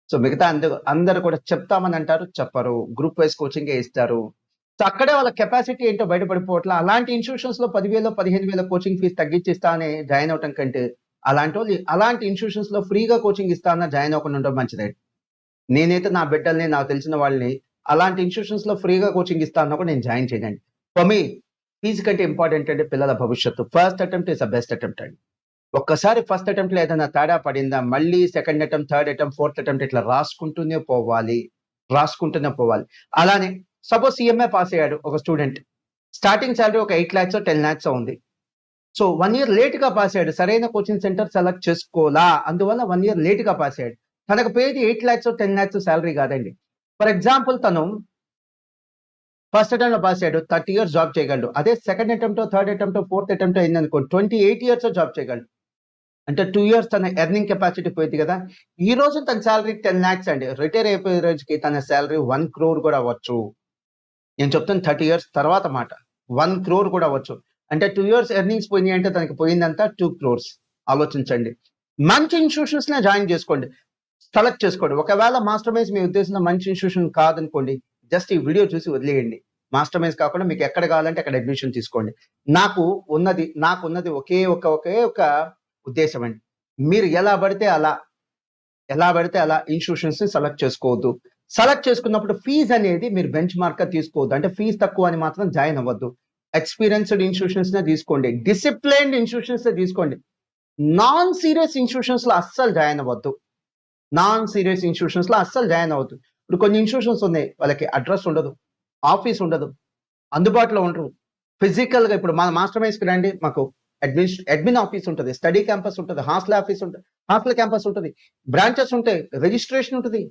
సో మిగతా అందరూ కూడా చెప్తామని అంటారు, చెప్పరు, గ్రూప్ వైజ్ కోచింగే ఇస్తారు. సో అక్కడే వాళ్ళ కెపాసిటీ ఏంటో బయటపడిపోవట్లా. అలాంటి ఇన్స్టిట్యూషన్స్ లో 10,000 15,000 కోచింగ్ ఫీజు తగ్గించిస్తా అని జాయిన్ అవటం కంటే, అలాంటి ఇన్స్టిట్యూషన్స్ లో ఫ్రీగా కోచింగ్ ఇస్తా అన్న జాయిన్ అవ్వకుండా ఉండడం మంచిదే. నేనైతే నా బిడ్డల్ని, నాకు తెలిసిన వాళ్ళని అలాంటి ఇన్స్టిట్యూషన్స్ లో ఫ్రీగా కోచింగ్ ఇస్తా అన్నా కూడా నేను జాయిన్ చేయనండి. ఫర్ మీ ఫీజు కంటే ఇంపార్టెంట్ అంటే పిల్లల భవిష్యత్తు. First attempt is the best attempt అండి. ఒక్కసారి ఫస్ట్ అటెంప్ట్ లో ఏదైనా తేడా పడిందా, మళ్ళీ second attempt, third attempt, fourth attempt ఇట్లా రాసుకుంటూనే పోవాలి. అలానే సపోజ్ సిఎంఏ పాస్ అయ్యాడు ఒక స్టూడెంట్, స్టార్టింగ్ సాలరీ ఒక 8 lakhs 10 lakhs ఉంది. సో 1 year లేట్ గా పాస్ అయ్యాడు, సరైన కోచింగ్ సెంటర్ సెలెక్ట్ చేసుకోలా, అందువల్ల 1 year లేట్ గా పాస్ అయ్యాడు. తనకు పేది 8 lakhs 10 lakhs సాలరీ కాదండి. ఫర్ ఎగ్జాంపుల్ తను ఫస్ట్ అటెంప్ట్ లో పాస్ అయ్యాడు, 30 years జాబ్ చేయగలడు. అదే second attempt, third attempt, fourth attempt అయిందనుకో 28 years జాబ్ చేయగలడు. అంటే 2 years తన ఎర్నింగ్ కెపాసిటీ పోయింది కదా. ఈ రోజు తన శాలరీ 10 lakhs అండి. రిటైర్ అయిపోయే రోజుకి తన శాలరీ 1 crore కూడా అవ్వచ్చు. నేను చెప్తాను 30 years తర్వాత మాట. 1 crore కూడా అవ్వచ్చు. అంటే 2 years ఎర్నింగ్స్ పోయినాయి అంటే తనకి పోయిందంతా 2 crores. ఆలోచించండి. మంచి ఇన్స్టిట్యూషన్స్ నే జాయిన్ చేసుకోండి, సెలెక్ట్ చేసుకోండి. ఒకవేళ మాస్టర్ మైన్స్ మీ ఉద్దేశంలో మంచి ఇన్స్టిట్యూషన్ కాదనుకోండి, జస్ట్ ఈ వీడియో చూసి వదిలేయండి. మాస్టర్ మైన్స్ కాకుండా మీకు ఎక్కడ కావాలంటే అక్కడ అడ్మిషన్ తీసుకోండి. నాకు ఉన్నది ఒకే ఒక ఉద్దేశం అండి. మీరు ఎలా పడితే అలా ఇన్స్టిట్యూషన్స్ ని సెలెక్ట్ చేసుకోవద్దు. సెలెక్ట్ చేసుకున్నప్పుడు ఫీజు అనేది మీరు బెంచ్ మార్క్ గా తీసుకోవద్దు. అంటే ఫీజు తక్కువ అని మాత్రం జాయిన్ అవ్వద్దు. ఎక్స్పీరియన్స్డ్ ఇన్స్టిట్యూషన్స్ నే తీసుకోండి, డిసిప్లైన్డ్ ఇన్స్టిట్యూషన్స్ నే తీసుకోండి. నాన్ సీరియస్ ఇన్స్టిట్యూషన్స్ లో అస్సలు జాయిన్ అవ్వద్దు. ఇప్పుడు కొన్ని ఇన్స్టిట్యూషన్స్ ఉన్నాయి, వాళ్ళకి అడ్రస్ ఉండదు, ఆఫీస్ ఉండదు, అందుబాటులో ఉండరు. ఫిజికల్ గా ఇప్పుడు మన మాస్టర్ మైన్స్ కి రండి, మాకు అడ్మిన్ ఆఫీస్ ఉంటుంది, స్టడీ క్యాంపస్ ఉంటుంది, హాస్టల్ క్యాంపస్ ఉంటుంది, బ్రాంచెస్ ఉంటాయి, రిజిస్ట్రేషన్ ఉంటుంది,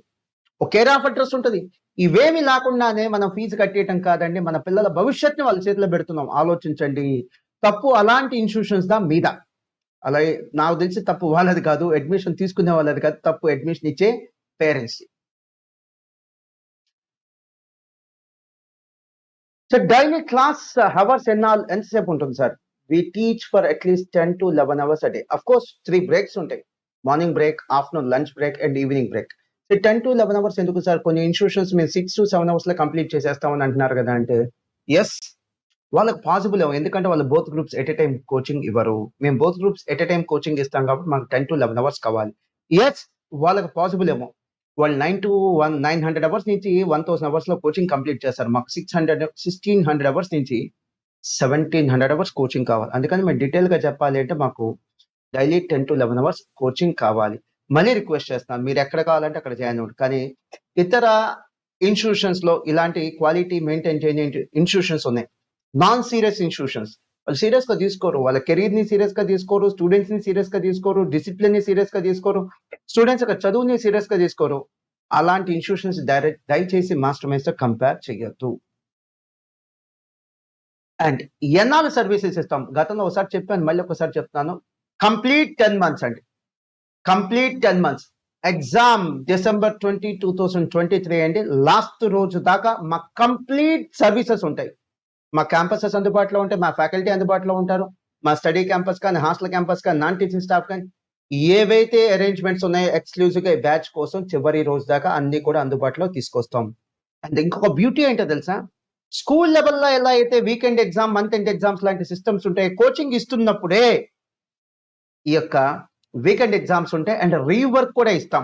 ఒక కేర్ ఆఫ్ అడ్రస్ ఉంటుంది. ఇవేమి లేకుండానే మనం ఫీజు కట్టేయటం కాదండి, మన పిల్లల భవిష్యత్తుని వాళ్ళ చేతిలో పెడుతున్నాం. ఆలోచించండి. తప్పు అలాంటి ఇన్స్టిట్యూషన్స్ దా మీద. అలాగే నాకు తెలిసి తప్పు వాళ్ళది కాదు, అడ్మిషన్ తీసుకునే వాళ్ళది కాదు, తప్పు అడ్మిషన్ ఇచ్చే parents. Sir daily class hours ఎంతసేపు ఉంటుంది sir? We teach for at least 10 to 11 hours a day. Of course 3 breaks ఉంటాయి, morning break, afternoon lunch break and evening break. 10 to 11 hours ఎందుకు సార్? కొన్ని ఇన్స్టిట్యూషన్స్ మేము 6 to 7 hours లో complete చేసేస్తామని అంటున్నారు కదా. అంటే ఎస్, వాళ్ళకి పాసిబుల్ ఏమో, ఎందుకంటే వాళ్ళు both groups at a time coaching ఇవ్వరు. మేము both groups at a time coaching ఇస్తాం కాబట్టి మాకు 10 to 11 hours కావాలి. ఎస్, వాళ్ళకి పాసిబుల్ ఏమో. వాళ్ళు 900 hours నుంచి 1000 hours లో కోచింగ్ కంప్లీట్ చేస్తారు. మాకు 1600 hours నుంచి 1700 hours కోచింగ్ కావాలి. అందుకని మేము డీటెయిల్ గా చెప్పాలి అంటే మాకు డైలీ 10 to 11 hours కోచింగ్ కావాలి. మళ్ళీ రిక్వెస్ట్ చేస్తున్నాను, మీరు ఎక్కడ కావాలంటే అక్కడ జాయిన్ అవ్వండి. కానీ ఇతర ఇన్స్టిట్యూషన్స్ లో ఇలాంటి క్వాలిటీ మెయింటైన్ చేయని ఇన్స్టిట్యూషన్స్ ఉన్నాయి. నాన్ సీరియస్ ఇన్స్టిట్యూషన్స్, వాళ్ళు సీరియస్ గా తీసుకోరు, వాళ్ళ కెరీర్ ని సీరియస్ గా తీసుకోరు, స్టూడెంట్స్ ని సీరియస్ గా తీసుకోరు, డిసిప్లిన్ ని సీరియస్ గా తీసుకోరు, స్టూడెంట్స్ యొక్క చదువుని సీరియస్ గా తీసుకోరు. అలాంటి ఇన్స్టిట్యూషన్స్ దయచేసి మాస్టర్ మైన్స్ తో కంపేర్ చేయొద్దు. అండ్ ఎన్నాళ్ళు సర్వీసెస్ ఇస్తాం? గతంలో ఒకసారి చెప్పాను, మళ్ళీ ఒకసారి చెప్తాను. కంప్లీట్ 10 months అండి, కంప్లీట్ 10 months. ఎగ్జామ్ December 20, 2023 అండి, లాస్ట్ రోజు దాకా మా కంప్లీట్ సర్వీసెస్ ఉంటాయి. మా క్యాంపసెస్ అందుబాటులో ఉంటాయి, మా ఫ్యాకల్టీ అందుబాటులో ఉంటారు, మా స్టడీ క్యాంపస్ కానీ, హాస్టల్ క్యాంపస్ కానీ, నాన్ టీచింగ్ స్టాఫ్ కానీ, ఏవైతే అరేంజ్మెంట్స్ ఉన్నాయో ఎక్స్క్లూజివ్ గా బ్యాచ్ కోసం చివరి రోజు దాకా అన్ని కూడా అందుబాటులో తీసుకొస్తాం. అండ్ ఇంకొక బ్యూటీ ఏంటో తెలుసా? స్కూల్ లెవెల్లో ఎలా అయితే weekend exam, month end exams లాంటి సిస్టమ్స్ ఉంటాయి, కోచింగ్ ఇస్తున్నప్పుడే ఈ యొక్క వీకెండ్ ఎగ్జామ్స్ ఉంటాయి. అండ్ రీవర్క్ కూడా ఇస్తాం.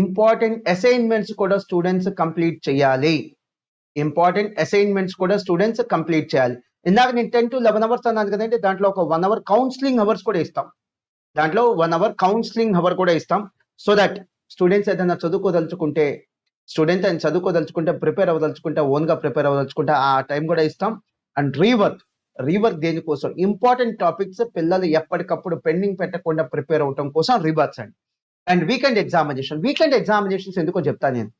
ఇంపార్టెంట్ అసైన్మెంట్స్ కూడా స్టూడెంట్స్ కంప్లీట్ చేయాలి. ఇందాక నేను 10 to 11 hours అన్నాను కదండి, దాంట్లో ఒక 1 hour కౌన్సిలింగ్ అవర్స్ కూడా ఇస్తాం. సో దట్ స్టూడెంట్స్ ఏదైనా చదువుకోదలుచుకుంటే, ప్రిపేర్ అవ్వదలుచుకుంటే, ఓన్ గా ప్రిపేర్ అవ్వదలుచుకుంటే ఆ టైం కూడా ఇస్తాం. అండ్ రీవర్క్ దేనికోసం? ఇంపార్టెంట్ టాపిక్స్ పిల్లలు ఎప్పటికప్పుడు పెండింగ్ పెట్టకుండా ప్రిపేర్ అవటం కోసం రీవర్క్స్ అండి. అండ్ వీకెండ్ ఎగ్జామినేషన్స్ ఎందుకో చెప్తాను నేను.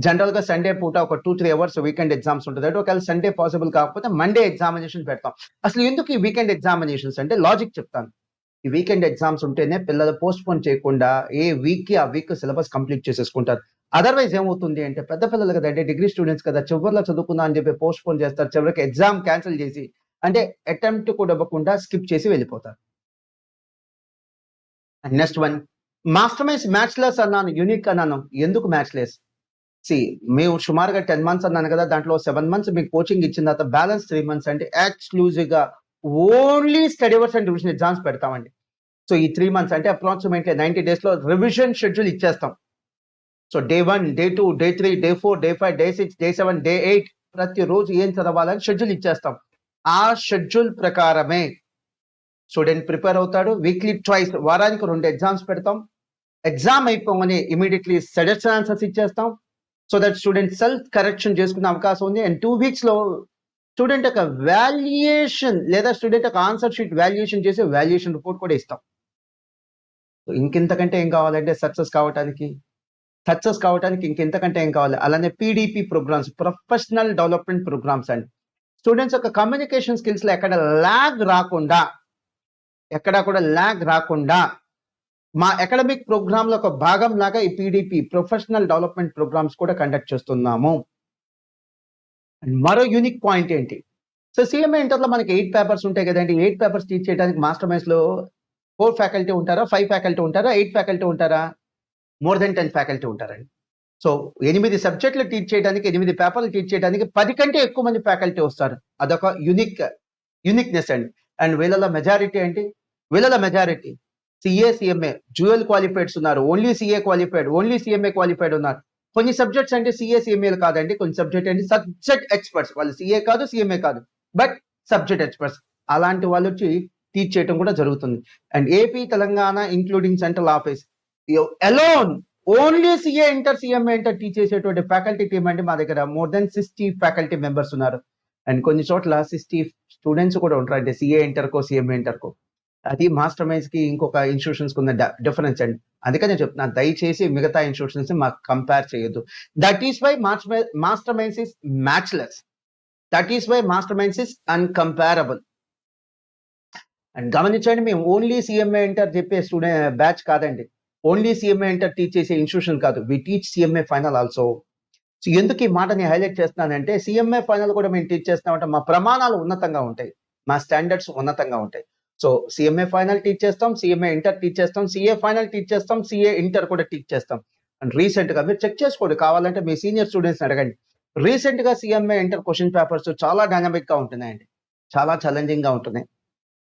జనరల్ గా సండే పూట ఒక 2-3 hours వీకెండ్ ఎగ్జామ్స్ ఉంటుంది. ఒకవేళ సండే పాసిబుల్ కాకపోతే మండే ఎగ్జామినేషన్ పెడతాం. అసలు ఎందుకు ఈ వీకెండ్ ఎగ్జామినేషన్స్ అంటే లాజిక్ చెప్తాను. ఈ వీకెండ్ ఎగ్జామ్స్ ఉంటేనే పిల్లలు పోస్ట్ పోన్ చేయకుండా ఏ వీక్ కి ఆ వీక్ సిలబస్ కంప్లీట్ చేసేసుకుంటారు. అదర్వైజ్ ఏమవుతుంది అంటే, పెద్ద పిల్లలు కదంటే, డిగ్రీ స్టూడెంట్స్ కదా, చివరిలో చదువుకుందా అని చెప్పి పోస్ట్ పోన్ చేస్తారు. చివరికి ఎగ్జామ్ క్యాన్సిల్ చేసి, అంటే అటెంప్ట్ కూడా ఇవ్వకుండా స్కిప్ చేసి వెళ్ళిపోతారు. Next one, Master Minds matchless అన్నాను, యూనిక్ అన్నాను. ఎందుకు మ్యాచ్లెస్? మేము సుమారుగా 10 months అన్నాను కదా, దాంట్లో 7 months మీకు కోచింగ్ ఇచ్చిన తర్వాత బ్యాలెన్స్ 3 months అంటే ఎక్స్క్లూజివ్ గా only study hours and revision exams పెడతామండి. సో ఈ 3 months అంటే అప్రాక్సిమేట్లీ 90 days లో రివిజన్ షెడ్యూల్ ఇచ్చేస్తాం. So Day 1, Day 2, Day 3, Day 4, Day 5, Day 6, Day 7, Day 8 ప్రతిరోజు ఏం చదవాలని షెడ్యూల్ ఇచ్చేస్తాం. ఆ షెడ్యూల్ ప్రకారమే స్టూడెంట్ ప్రిపేర్ అవుతాడు. వీక్లీ ట్వైస్, వారానికి 2 ఎగ్జామ్స్ పెడతాం. ఎగ్జామ్ అయిపోగానే ఇమీడియట్లీ సజెషన్ ఆన్సర్స్ ఇచ్చేస్తాం. So that student self correction చేసుకునే అవకాశం ఉంది. అండ్ 2 weeks లో స్టూడెంట్ యొక్క వాల్యుయేషన్ లేదా స్టూడెంట్ యొక్క ఆన్సర్ షీట్ వాల్యుయేషన్ చేసి వాల్యుయేషన్ రిపోర్ట్ కూడా ఇస్తాం. ఇంకెంతకంటే ఏం కావాలంటే సక్సెస్ కావటానికి? సక్సెస్ కావడానికి ఇంకెంతకంటే ఏం కావాలి. అలానే PDP programs, professional development programs అండి. స్టూడెంట్స్ యొక్క కమ్యూనికేషన్ స్కిల్స్ లో ఎక్కడ కూడా ల్యాగ్ రాకుండా మా అకాడమిక్ ప్రోగ్రామ్ లో ఒక భాగం లాగా ఈ పీడీపీ ప్రొఫెషనల్ డెవలప్మెంట్ ప్రోగ్రామ్స్ కూడా కండక్ట్ చేస్తున్నాము. మరో యూనిక్ పాయింట్ ఏంటి, సో సిఎంఏ ఇంటర్లో మనకి 8 పేపర్స్ ఉంటాయి కదండి. 8 పేపర్స్ టీచ్ చేయడానికి మాస్టర్ మైండ్స్ లో 4 ఫ్యాకల్టీ ఉంటారా, 5 ఫ్యాకల్టీ ఉంటారా, 8 ఫ్యాకల్టీ ఉంటారా? మోర్ దెన్ 10 ఫ్యాకల్టీ ఉంటారండి. సో 8 సబ్జెక్టులు టీచ్ చేయడానికి, 8 పేపర్లు టీచ్ చేయడానికి 10 కంటే ఎక్కువ మంది ఫ్యాకల్టీ వస్తారు. అదొక యూనిక్నెస్ అండి. అండ్ వీళ్ళ మెజారిటీ ఏంటి, సిఏ, సిఎంఏ డ్యూయల్ క్వాలిఫైడ్స్ ఉన్నారు. Only CA qualified, only CMA qualified ఉన్నారు. కొన్ని సబ్జెక్ట్స్ అంటే సిఏ, సిఎంఏలు కాదండి. కొన్ని సబ్జెక్ట్ అంటే సబ్జెక్ట్ ఎక్స్పర్ట్స్, వాళ్ళు సిఏ కాదు, సిఎంఏ కాదు, బట్ సబ్జెక్ట్ ఎక్స్పర్ట్స్. అలాంటి వాళ్ళు వచ్చి టీచ్ చేయడం కూడా జరుగుతుంది. And AP, Telangana including central office alone only CA inter, CMA inter teach చేసేటువంటి ఫ్యాకల్టీ టీమ్ అంటే మా దగ్గర మోర్ దెన్ 60 ఫ్యాకల్టీ మెంబర్స్ ఉన్నారు. అండ్ కొన్ని చోట్ల 60 స్టూడెంట్స్ కూడా ఉంటారు, అంటే సిఏ ఇంటర్కో, సిఎంఏ ఇంటర్కో. అది మాస్టర్ మైండ్స్ కి ఇంకొక ఇన్స్టిట్యూషన్స్ ఉన్న డిఫరెన్స్ అండి. అందుకనే చెప్తున్నాను, దయచేసి మిగతా ఇన్స్టిట్యూషన్స్ మాకు కంపేర్ చేయొద్దు. That is why Master Minds is matchless. That is why Master Minds is uncomparable. And గమనించండి, మేము ఓన్లీ సిఎంఏ ఇంటర్ చెప్పే స్టూడెంట్ బ్యాచ్ కాదండి. ఓన్లీ సిఎంఏ ఇంటర్ టీచ్ చేసే ఇన్స్టిట్యూషన్ కాదు. We teach CMA final also. So ఎందుకు ఈ మాటని highlight చేస్తున్నానంటే, సిఎంఏ ఫైనల్ కూడా మేము టీచ్ చేస్తామంటే మా ప్రమాణాలు ఉన్నతంగా ఉంటాయి, మా స్టాండర్డ్స్ ఉన్నతంగా ఉంటాయి. సో సిఎంఏ ఫైనల్ టీచ్ చేస్తాం, సిఎంఏ ఇంటర్ టీచ్ చేస్తాం, సిఏ ఫైనల్ టీచ్ చేస్తాం, సిఏ ఇంటర్ కూడా టీచ్ చేస్తాం. అండ్ రీసెంట్ గా మీరు చెక్ చేసుకోండి, కావాలంటే మీ సీనియర్ స్టూడెంట్స్ అడగండి. రీసెంట్ గా సిఎంఏ ఇంటర్ క్వశ్చన్ పేపర్స్ చాలా డైనమిక్ గా ఉంటున్నాయండి, చాలా ఛాలెంజింగ్ గా ఉంటున్నాయి.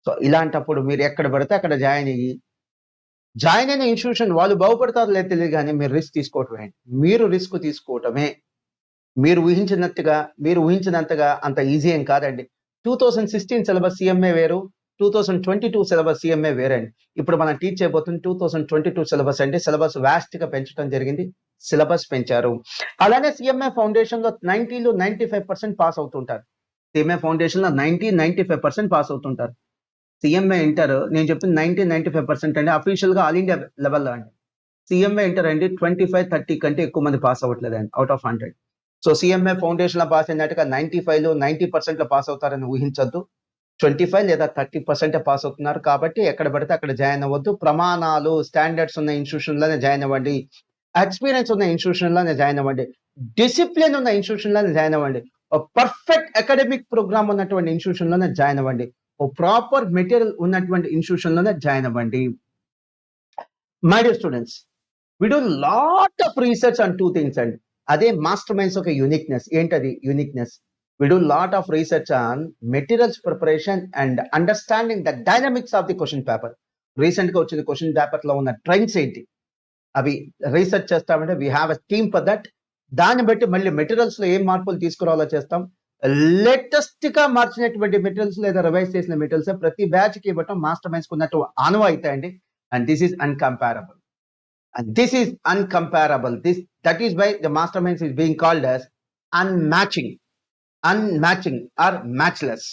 సో ఇలాంటప్పుడు మీరు ఎక్కడ పడితే అక్కడ జాయిన్ అయిన ఇన్స్టిట్యూషన్ వాళ్ళు బాగుపడతారు లేదు తెలియదు, కానీ మీరు రిస్క్ తీసుకోవటమే. మీరు రిస్క్ తీసుకోవటమే. మీరు ఊహించినంతగా అంత ఈజీ ఏం కాదండి. 2016 సిలబస్ సిఎంఏ వేరు, 2022 సిలబస్ సిఎంఏ వేరండి. ఇప్పుడు మనం టీచ్ చేయబోతుంది 2022 సిలబస్ అండి. సిలబస్ వ్యాస్ట్ గా పెంచడం జరిగింది, సిలబస్ పెంచారు. అలానే సిఎంఏ ఫౌండేషన్ లో 95% పాస్ అవుతుంటారు. సిఎంఏ ఫౌండేషన్ లో 95% పాస్ అవుతుంటారు. సిఎంఏ ఇంటర్ నేను చెప్పింది 95% అండి. అఫీషియల్ గా ఆల్ ఇండియా లెవెల్లో అండి. సిఎంఏ ఇంటర్ అండి 25-30 కంటే ఎక్కువ మంది పాస్ అవ్వట్లేదండి out of 100. So CMA foundation లో పాస్ అయినట్టుగా 95లో 90% లో పాస్ అవుతారని ఊహించొద్దు. 25 లేదా 30% పాస్ అవుతున్నారు. కాబట్టి ఎక్కడ పడితే అక్కడ జాయిన్ అవ్వద్దు. ప్రమాణాలు, స్టాండర్డ్స్ ఉన్న ఇన్స్టిట్యూషన్ లోనే జాయిన్ అవ్వండి. ఎక్స్పీరియన్స్ ఉన్న ఇన్స్టిట్యూషన్ లోనే జాయిన్ అవ్వండి. డిసిప్లిన్ ఉన్న ఇన్స్టిట్యూషన్ లోనే జాయిన్ అవ్వండి. పర్ఫెక్ట్ అకాడమిక్ ప్రోగ్రామ్ ఉన్నటువంటి ఇన్స్టిట్యూషన్ లోనే జాయిన్ అవ్వండి. ప్రాపర్ మెటీరియల్ ఉన్నటువంటి ఇన్స్టిట్యూషన్ లోనే జాయిన్ అవ్వండి. My dear students, we do lot of research on 2 things అండి. అదే మాస్టర్ మైండ్స్ ఒక యూనిక్నెస్. ఏంటది uniqueness? We do lot of research on materials preparation and understanding the dynamics of the question paper. Recent గా వచ్చిన question paper లో ఉన్న trends ఏంటి, అవి రీసెర్చ్ చేస్తామంటే we have a team for that. దాన్ని బట్టి మళ్ళీ మెటీరియల్స్ లో ఏం మార్పులు తీసుకురావాలో చేస్తాం. లేటెస్ట్ గా మార్చినటువంటి మెటీరియల్స్ లేదా రివైజ్ చేసిన మెటీరియల్స్ ప్రతి బ్యాచ్ కి ఇవ్వటం మాస్టర్ మైండ్స్ ఉన్నట్టు ఆనవాయితీ అండి. And this is uncomparable. That is why the masterminds is being called as unmatching or matchless.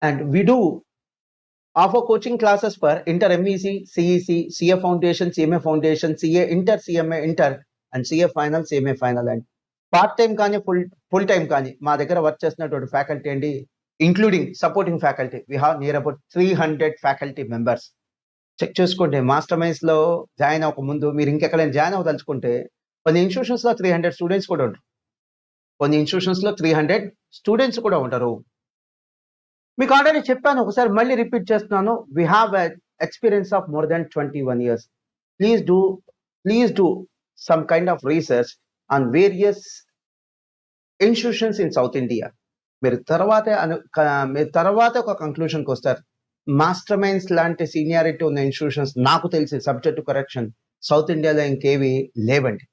And we do offer coaching classes for inter MEC, CEC, CA Foundation, CMA Foundation, CA Inter, CMA Inter, and CA Final, CMA Final. And part time కానీ full time కానీ మా దగ్గర work చేస్తున్నటువంటి faculty అండి, including supporting faculty, we have near about 300 faculty members. Check చేసుకోండి. Master Minds లో join అవ్వక ముందు మీరు ఇంకెక్కడైనా జాయిన్ అవ్వదలుచుకుంటే కొన్ని ఇన్స్టిట్యూషన్స్ లో 300 స్టూడెంట్స్ కూడా ఉంటారు. కొన్ని ఇన్స్టిట్యూషన్స్ లో 300 స్టూడెంట్స్ కూడా ఉంటారు. మీకు ఆల్రెడీ చెప్పాను, ఒకసారి మళ్ళీ రిపీట్ చేస్తున్నాను. We have experience of more than 21 years. Please do some kind of research on various institutions in South India. మీరు తర్వాత ఒక కంక్లూషన్కి వస్తారు. మాస్టర్ మైండ్స్ లాంటి సీనియారిటీ ఉన్న ఇన్స్టిట్యూషన్స్ నాకు తెలిసి సబ్జెక్ట్ కరెక్షన్ సౌత్ ఇండియాలో ఇంకేవి లేవండి.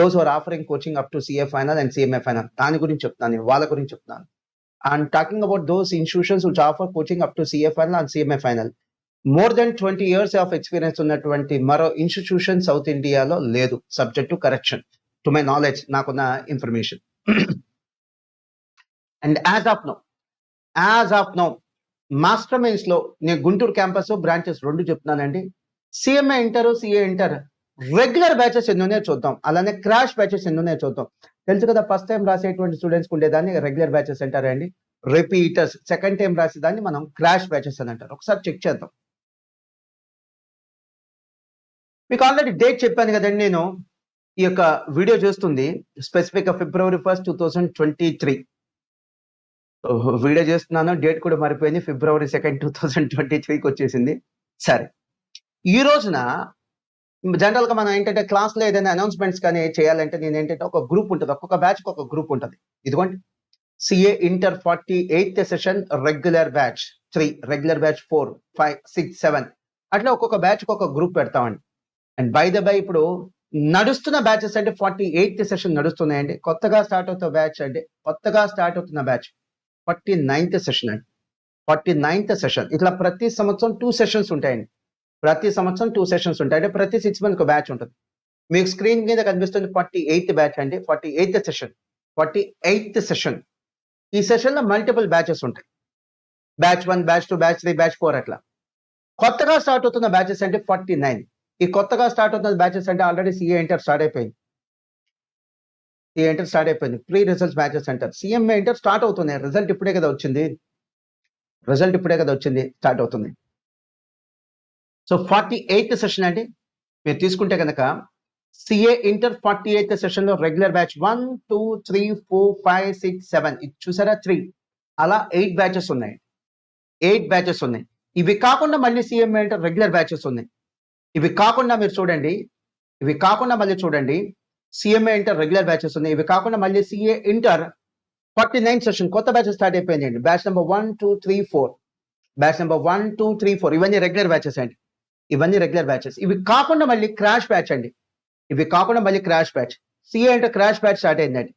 Those are offering coaching up to CA final and CMA final. దాని గురించి చెప్తాను, వాళ్ళ గురించి చెప్తాను. I'm talking about those institutions which offer coaching up to CA final and CMA final. More than 20 years of experience ఉన్నటువంటి మరో institution south ఇండియాలో లేదు, subject to correction, to my knowledge, నాకున్న information. And as of now Master Minds లో నేను Guntur campus branches 2 చెప్తున్నానండి. CMA inter, CA inter regular batches ఎన్ని ఉన్నాయో చూద్దాం. అలానే క్రాష్ బ్యాచెస్ ఎన్ని ఉన్నాయో చూద్దాం. తెలుసు కదా, ఫస్ట్ టైం రాసేటువంటి స్టూడెంట్స్ ఉండేదాన్ని రెగ్యులర్ బ్యాచెస్ అంటారండి. రిపీటర్స్ సెకండ్ టైం రాసేదాన్ని మనం క్రాష్ బ్యాచెస్ అని అంటారు. ఒకసారి చెక్ చేద్దాం. మీకు ఆల్రెడీ డేట్ చెప్పాను కదండి. నేను ఈ యొక్క వీడియో చేస్తుంది స్పెసిఫిక్ గా February 1st, 2023. వీడియో చేస్తున్నాను, డేట్ కూడా మారిపోయింది. February 2nd, 2023కి వచ్చేసింది. సరే, ఈ రోజున జనరల్ గా మనం ఏంటంటే క్లాస్ లో ఏదైనా అనౌన్స్మెంట్స్ కానీ చేయాలంటే నేను ఏంటంటే ఒక గ్రూప్ ఉంటుంది, ఒక్కొక్క బ్యాచ్ కి ఒక గ్రూప్ ఉంటుంది. ఇదిగోండి, CA inter 48th session regular batch 3, regular batch 4, 5, 6, 7 అట్లా ఒక్కొక్క బ్యాచ్ కి ఒక గ్రూప్ పెడతామండి. అండ్ బై ద బై ఇప్పుడు నడుస్తున్న బ్యాచెస్ అంటే 48th సెషన్ నడుస్తున్నాయండి. కొత్తగా స్టార్ట్ అవుతున్న బ్యాచ్ అంటే కొత్తగా స్టార్ట్ అవుతున్న బ్యాచ్ 49th సెషన్ అండి. 49th సెషన్ ఇట్లా ప్రతి సంవత్సరం 2 సెషన్స్ ఉంటాయండి. ప్రతి సంవత్సరం 2 సెషన్స్ ఉంటాయి. అంటే ప్రతి 6 మంత్స్ ఒక బ్యాచ్ ఉంటుంది. మీకు స్క్రీన్ మీద కనిపిస్తుంది 48th బ్యాచ్ అండి. 48th session 48th session. ఈ సెషన్ లో మల్టిపుల్ బ్యాచెస్ ఉంటాయి. బ్యాచ్ 1, బ్యాచ్ 2, బ్యాచ్ 3, బ్యాచ్ 4 అట్లా. కొత్తగా స్టార్ట్ అవుతున్న బ్యాచెస్ అంటే 49. ఈ కొత్తగా స్టార్ట్ అవుతున్న బ్యాచెస్ అంటే ఆల్రెడీ సిఏ ఇంటర్ స్టార్ట్ అయిపోయింది. సిఏ ఇంటర్ స్టార్ట్ అయిపోయింది. ప్రీ రిజల్ట్స్ బ్యాచెస్ అంటారు. సిఎంఏ ఇంటర్ స్టార్ట్ అవుతుంది. రిజల్ట్ ఇప్పుడే కదా వచ్చింది. స్టార్ట్ అవుతుంది. సో 48th సెషన్ అండి. మీరు తీసుకుంటే కనుక సిఏ ఇంటర్ 48th సెషన్ లో రెగ్యులర్ బ్యాచ్ 1, 2, 3, 4, 5, 6, 7 ఇది చూసారా 3 అలా 8 బ్యాచెస్ ఉన్నాయి. 8 బ్యాచెస్ ఉన్నాయి. ఇవి కాకుండా మళ్ళీ సిఎంఏ ఇంటర్ రెగ్యులర్ బ్యాచెస్ ఉన్నాయి. ఇవి కాకుండా మీరు చూడండి, ఇవి కాకుండా మళ్ళీ చూడండి సిఎంఏ ఇంటర్ రెగ్యులర్ బ్యాచెస్ ఉన్నాయి. ఇవి కాకుండా మళ్ళీ సిఏ ఇంటర్ 49th సెషన్ కొత్త బ్యాచెస్ స్టార్ట్ అయిపోయిందండి. బ్యాచ్ నెంబర్ 1, 2, 3, 4 బ్యాచ్ నెంబర్ 1, 2, 3, 4 ఇవన్నీ రెగ్యులర్ బ్యాచెస్ అండి. ఇవన్నీ రెగ్యులర్ బ్యాచెస్. ఇవి కాకుండా మళ్ళీ క్రాష్ బ్యాచ్ అండి. ఇవి కాకుండా మళ్ళీ crash batch. CA inter crash batch start అయిందండి.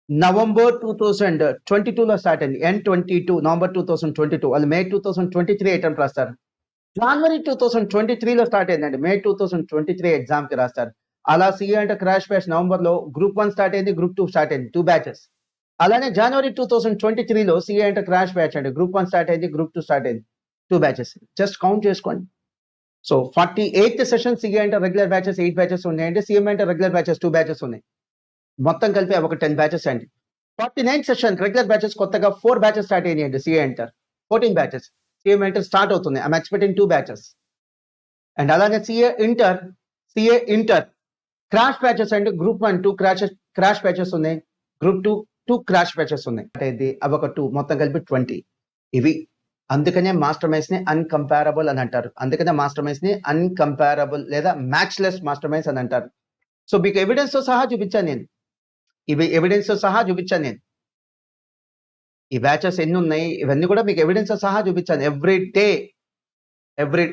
November 2022లో స్టార్ట్ అయింది. N22 November 2022. వాళ్ళు May 2023 అటెంప్ట్ రాస్తారు. January 2023లో స్టార్ట్ అయిందండి. May 2023 ఎగ్జామ్ కి రాస్తారు. అలా CA inter crash batch November లో గ్రూప్ 1 స్టార్ట్ అయింది, గ్రూప్ 2 స్టార్ట్ అయింది, 2 బ్యాచెస్. అలానే January 2023లో సిఏ ఇంటర్ క్రాష్ బ్యాచ్ అండి. గ్రూప్ 1 స్టార్ట్ అయింది, గ్రూప్ 2 స్టార్ట్ అయింది, 2 బ్యాచెస్. జస్ట్ కౌంట్ చేసుకోండి. So 48th session CA inter regular batches 8 batches ఉన్నాయండి. CMA inter regular batches 2 batches ఉన్నాయి. మొత్తం కలిపి ఒక 10 బ్యాచెస్ అండి. 49th సెషన్ రెగ్యులర్ బ్యాచెస్ కొత్తగా 4 బ్యాచెస్ స్టార్ట్ అయ్యాయండి. CA inter 14 batches. CMA inter start అవుతుంది. I'm expecting 2 batches. అండ్ అలాగే సిఏ ఇంటర్ క్రాష్ బ్యాచెస్ అండి. గ్రూప్ 1 2 క్రాష్ బ్యాచెస్ ఉన్నాయి. గ్రూప్ 2 2 క్రాష్ బ్యాచెస్ ఉన్నాయి. అంటే అవి ఒక 2 మొత్తం కలిపి 20. ఇవి అందుకనే మాస్టర్ మైండ్స్ ని అన్కంపారబుల్ అని అంటారు. అందుకనే మాస్టర్ మైండ్స్ ని అన్కంపారబుల్ లేదా మ్యాచ్లెస్ మాస్టర్ మైండ్స్ అని అంటారు. సో మీకు ఎవిడెన్స్ తో సహా చూపించాను నేను. ఇవి ఎవిడెన్స్ తో సహా చూపించాను నేను. ఈ బ్యాచెస్ ఎన్ని ఉన్నాయి ఇవన్నీ కూడా మీకు ఎవిడెన్స్ తో సహా చూపించాను. ఎవ్రీ డే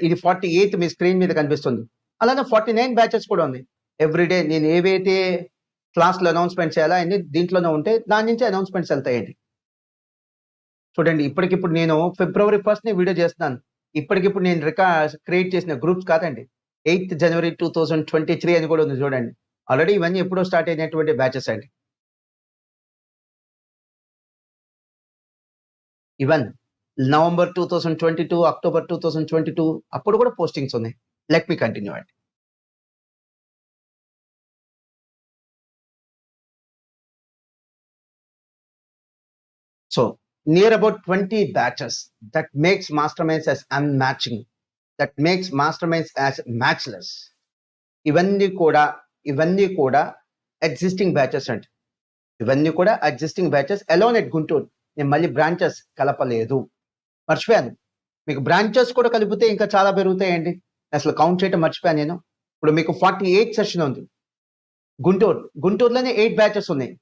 ఇది 48 మీ స్క్రీన్ మీద కనిపిస్తుంది. అలానే 49 బ్యాచెస్ కూడా ఉంది. ఎవ్రీ డే నేను ఏవైతే క్లాస్ లో అనౌన్స్మెంట్ చేయాలా అన్ని దీంట్లోనే ఉంటే దాని నుంచి అనౌన్స్మెంట్స్ వెళ్తాయండి. చూడండి, ఇప్పటికిప్పుడు నేను February 1st ని వీడియో చేస్తున్నాను. ఇప్పటికిప్పుడు నేను క్రియేట్ చేసిన గ్రూప్స్ కాదండి. 8th January 2023 అని కూడా ఉంది చూడండి. ఆల్రెడీ ఇవన్నీ ఎప్పుడో స్టార్ట్ అయినటువంటి బ్యాచెస్ అండి. ఈవెన్ November 2022, October 2022 అప్పుడు కూడా పోస్టింగ్స్ ఉన్నాయి. లెట్ మీ కంటిన్యూ అండి. So near about 20 batches that makes masterminds as unmatching, that makes masterminds as matchless. ఇవన్నీ కూడా ఎగ్జిస్టింగ్ బ్యాచెస్ అండి. ఇవన్నీ కూడా existing batches alone at Guntur. నేను మళ్ళీ బ్రాంచెస్ కలపలేదు, మర్చిపోయాను. మీకు బ్రాంచెస్ కూడా కలిపితే ఇంకా చాలా పెరుగుతాయండి. అసలు కౌంట్ చేయడం మర్చిపోయాను నేను. ఇప్పుడు మీకు 48 సెషన్ ఉంది. గుంటూరులోనే 8 బ్యాచెస్ ఉన్నాయి.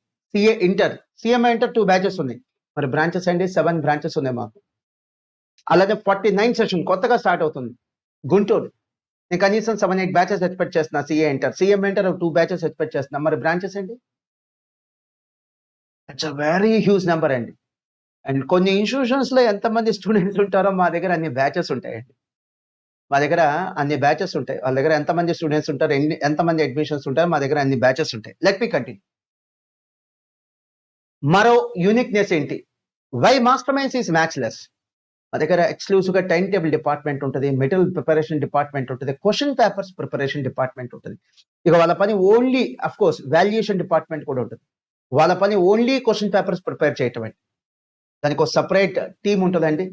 సిఎంఏ ఇంటర్ 2 బ్యాచెస్ ఉన్నాయి. మరి బ్రాంచెస్ అండి 7 బ్రాంచెస్ ఉన్నాయి మాకు. అలాగే 49 సెషన్ కొత్తగా స్టార్ట్ అవుతుంది గుంటూరు. నేను కనీసం 7-8 బ్యాచెస్ ఎక్స్పెక్ట్ చేస్తున్నా. సిఎంఏ ఇంటర్ 2 బ్యాచెస్ ఎక్స్పెక్ట్ చేస్తున్నా. మరి బ్రాంచెస్ అండి it's a very huge number అండి. అండ్ కొన్ని ఇన్స్టిట్యూషన్స్ లో ఎంతమంది స్టూడెంట్స్ ఉంటారో మా దగ్గర అన్ని బ్యాచెస్ ఉంటాయండి. మా దగ్గర అన్ని బ్యాచెస్ ఉంటాయి. వాళ్ళ దగ్గర ఎంతమంది స్టూడెంట్స్ ఉంటారు, ఎంతమంది అడ్మిషన్స్ ఉంటారు, మా దగ్గర అన్ని బ్యాచెస్ ఉంటాయి. Let me continue. మరో యూనిక్నెస్ ఏంటి? Why Master Minds is matchless? మా దగ్గర ఎక్స్క్లూసివ్గా టైం టేబుల్ డిపార్ట్మెంట్ ఉంటుంది, మెటీరియల్ ప్రిపరేషన్ డిపార్ట్మెంట్ ఉంటుంది, క్వశ్చన్ పేపర్స్ ప్రిపరేషన్ డిపార్ట్మెంట్ ఉంటుంది. ఇక వాళ్ళ పని only of course valuation department కూడా ఉంటుంది. వాళ్ళ పని ఓన్లీ క్వశ్చన్ పేపర్స్ ప్రిపేర్ చేయటం అండి. దానికి ఒక సపరేట్ టీమ్ ఉంటుందండి.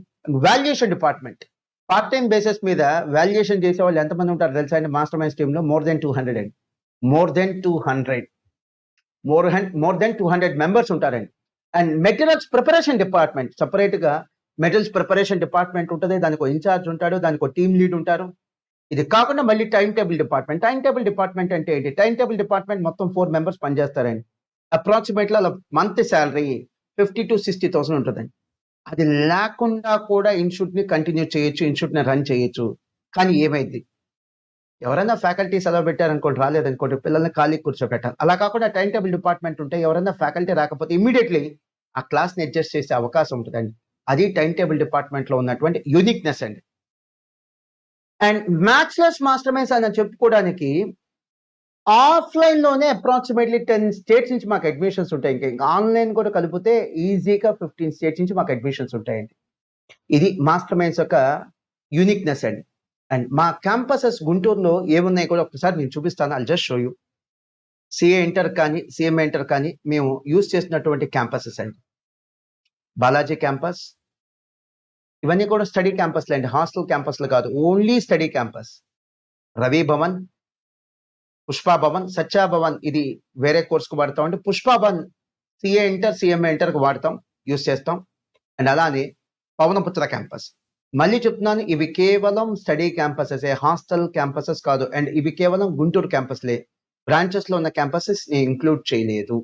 Valuation department part time basis మీద వాల్యుయేషన్ చేసే వాళ్ళు ఎంతమంది ఉంటారు తెలుసా అండి? మాస్టర్ మైండ్స్ టీంలో మోర్ దెన్ 200 అండి. మోర్ దెన్ 200 మెంబర్స్ ఉంటారండి. And materials preparation department separate గా మెటీరియల్స్ ప్రిపరేషన్ డిపార్ట్మెంట్ ఉంటుంది. దానికి ఒక ఇన్ఛార్జ్ ఉంటాడు, దానికి ఒక టీమ్ లీడ్ ఉంటారు. ఇది కాకుండా మళ్ళీ time table department. Time table department అంటే ఏంటి? టైం టేబుల్ డిపార్ట్మెంట్ మొత్తం 4 మెంబర్స్ పనిచేస్తారండి. అప్రాక్సిమేట్లీ అలా మంత్ శాలరీ 50 to 60,000 ఉంటుందండి. అది లేకుండా కూడా ఇన్స్టిట్యూట్ ని కంటిన్యూ చేయొచ్చు, ఇన్స్టిట్యూట్ ని రన్ చేయొచ్చు. కానీ ఏమైంది? ఎవరైనా ఫ్యాకల్టీ సెలవు పెట్టారనుకోండి, రాలేదనుకోండి, పిల్లల్ని ఖాళీ కూర్చోబెట్టాలి. అలా కాకుండా టైం టేబుల్ డిపార్ట్మెంట్ ఉంటే ఎవరైనా ఫ్యాకల్టీ రాకపోతే ఇమీడియట్లీ ఆ క్లాస్ ని అడ్జస్ట్ చేసే అవకాశం ఉంటుందండి. అది టైం టేబుల్ డిపార్ట్మెంట్ లో ఉన్నటువంటి యూనిక్నెస్ అండి. అండ్ మ్యాథ్స్ మాస్టర్ మైండ్స్ అని చెప్పుకోవడానికి ఆఫ్లైన్ లోనే అప్రాక్సిమేట్లీ 10 స్టేట్స్ నుంచి మాకు అడ్మిషన్స్ ఉంటాయి. ఇంకా ఆన్లైన్ కూడా కలిపితే ఈజీగా 15 స్టేట్స్ నుంచి మాకు అడ్మిషన్స్ ఉంటాయండి. ఇది మాస్టర్ మైండ్స్ యొక్క యూనిక్నెస్ అండి. అండ్ మా క్యాంపసెస్ గుంటూరులో ఏమున్నాయి కూడా ఒకసారి నేను చూపిస్తాను. I'll just show you. CA inter కానీ సిఎంఏ ఇంటర్ కానీ మేము యూజ్ చేసినటువంటి క్యాంపసెస్ అండి. బాలాజీ క్యాంపస్, ఇవన్నీ కూడా స్టడీ క్యాంపస్లు అండి, హాస్టల్ క్యాంపస్లు కాదు, only study campus. Ravi Bhavan, Pushpa Bhavan, Satya Bhavan ఇది వేరే కోర్సుకు వాడతాం అండి. Pushpa Bhavan CA inter CMA ఇంటర్కి వాడతాం, యూజ్ చేస్తాం. అండ్ అలానే పవనపుత్ర క్యాంపస్. మళ్ళీ చెప్తున్నాను, ఇవి కేవలం స్టడీ క్యాంపసెస్, హాస్టల్ క్యాంపసెస్ కాదు. అండ్ ఇవి కేవలం గుంటూరు క్యాంపస్లే, బ్రాంచెస్ లో ఉన్న క్యాంపసెస్ ని ఇంక్లూడ్ చేయలేదు.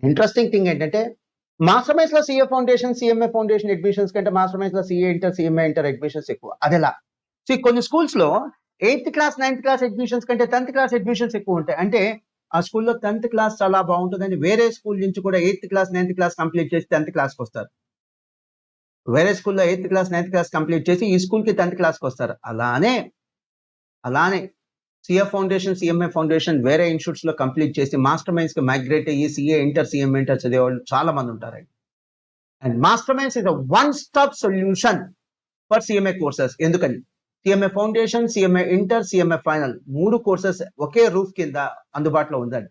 ఇంట్రెస్టింగ్ థింగ్ ఏంటంటే మాస్టర్ మైండ్స్ లో CA foundation CMA foundation admissions కంటే మాస్టర్ మైండ్స్ లో CA inter CMA inter admissions ఎక్కువ. అదెలా? కొన్ని స్కూల్స్ లో 8th class 9th class admissions కంటే 10th క్లాస్ అడ్మిషన్స్ ఎక్కువ ఉంటాయి. అంటే ఆ స్కూల్లో 10th క్లాస్ చాలా బాగుంటుందని వేరే స్కూల్ నుంచి కూడా 8th class 9th class complete చేసి 10th క్లాస్కి వస్తారు. వేరే స్కూల్లో 8th class 9th class complete చేసి ఈ స్కూల్ కి 10th క్లాస్కి వస్తారు. అలానే సిఏ ఫౌండేషన్ సిఎంఏ ఫౌండేషన్ వేరే ఇన్స్టిట్యూట్స్ లో కంప్లీట్ చేసి మాస్టర్ మైండ్స్ కి మైగ్రేట్ అయ్యి సిఏ ఇంటర్ సిఎంఏ ఇంటర్ చదివేవాళ్ళు చాలా మంది ఉంటారండి. And Master Minds is one stop solution for CMA courses. ఎందుకని? CMA foundation, CMA inter, CMA final 3 courses ఒకే రూఫ్ కింద అందుబాటులో ఉందండి.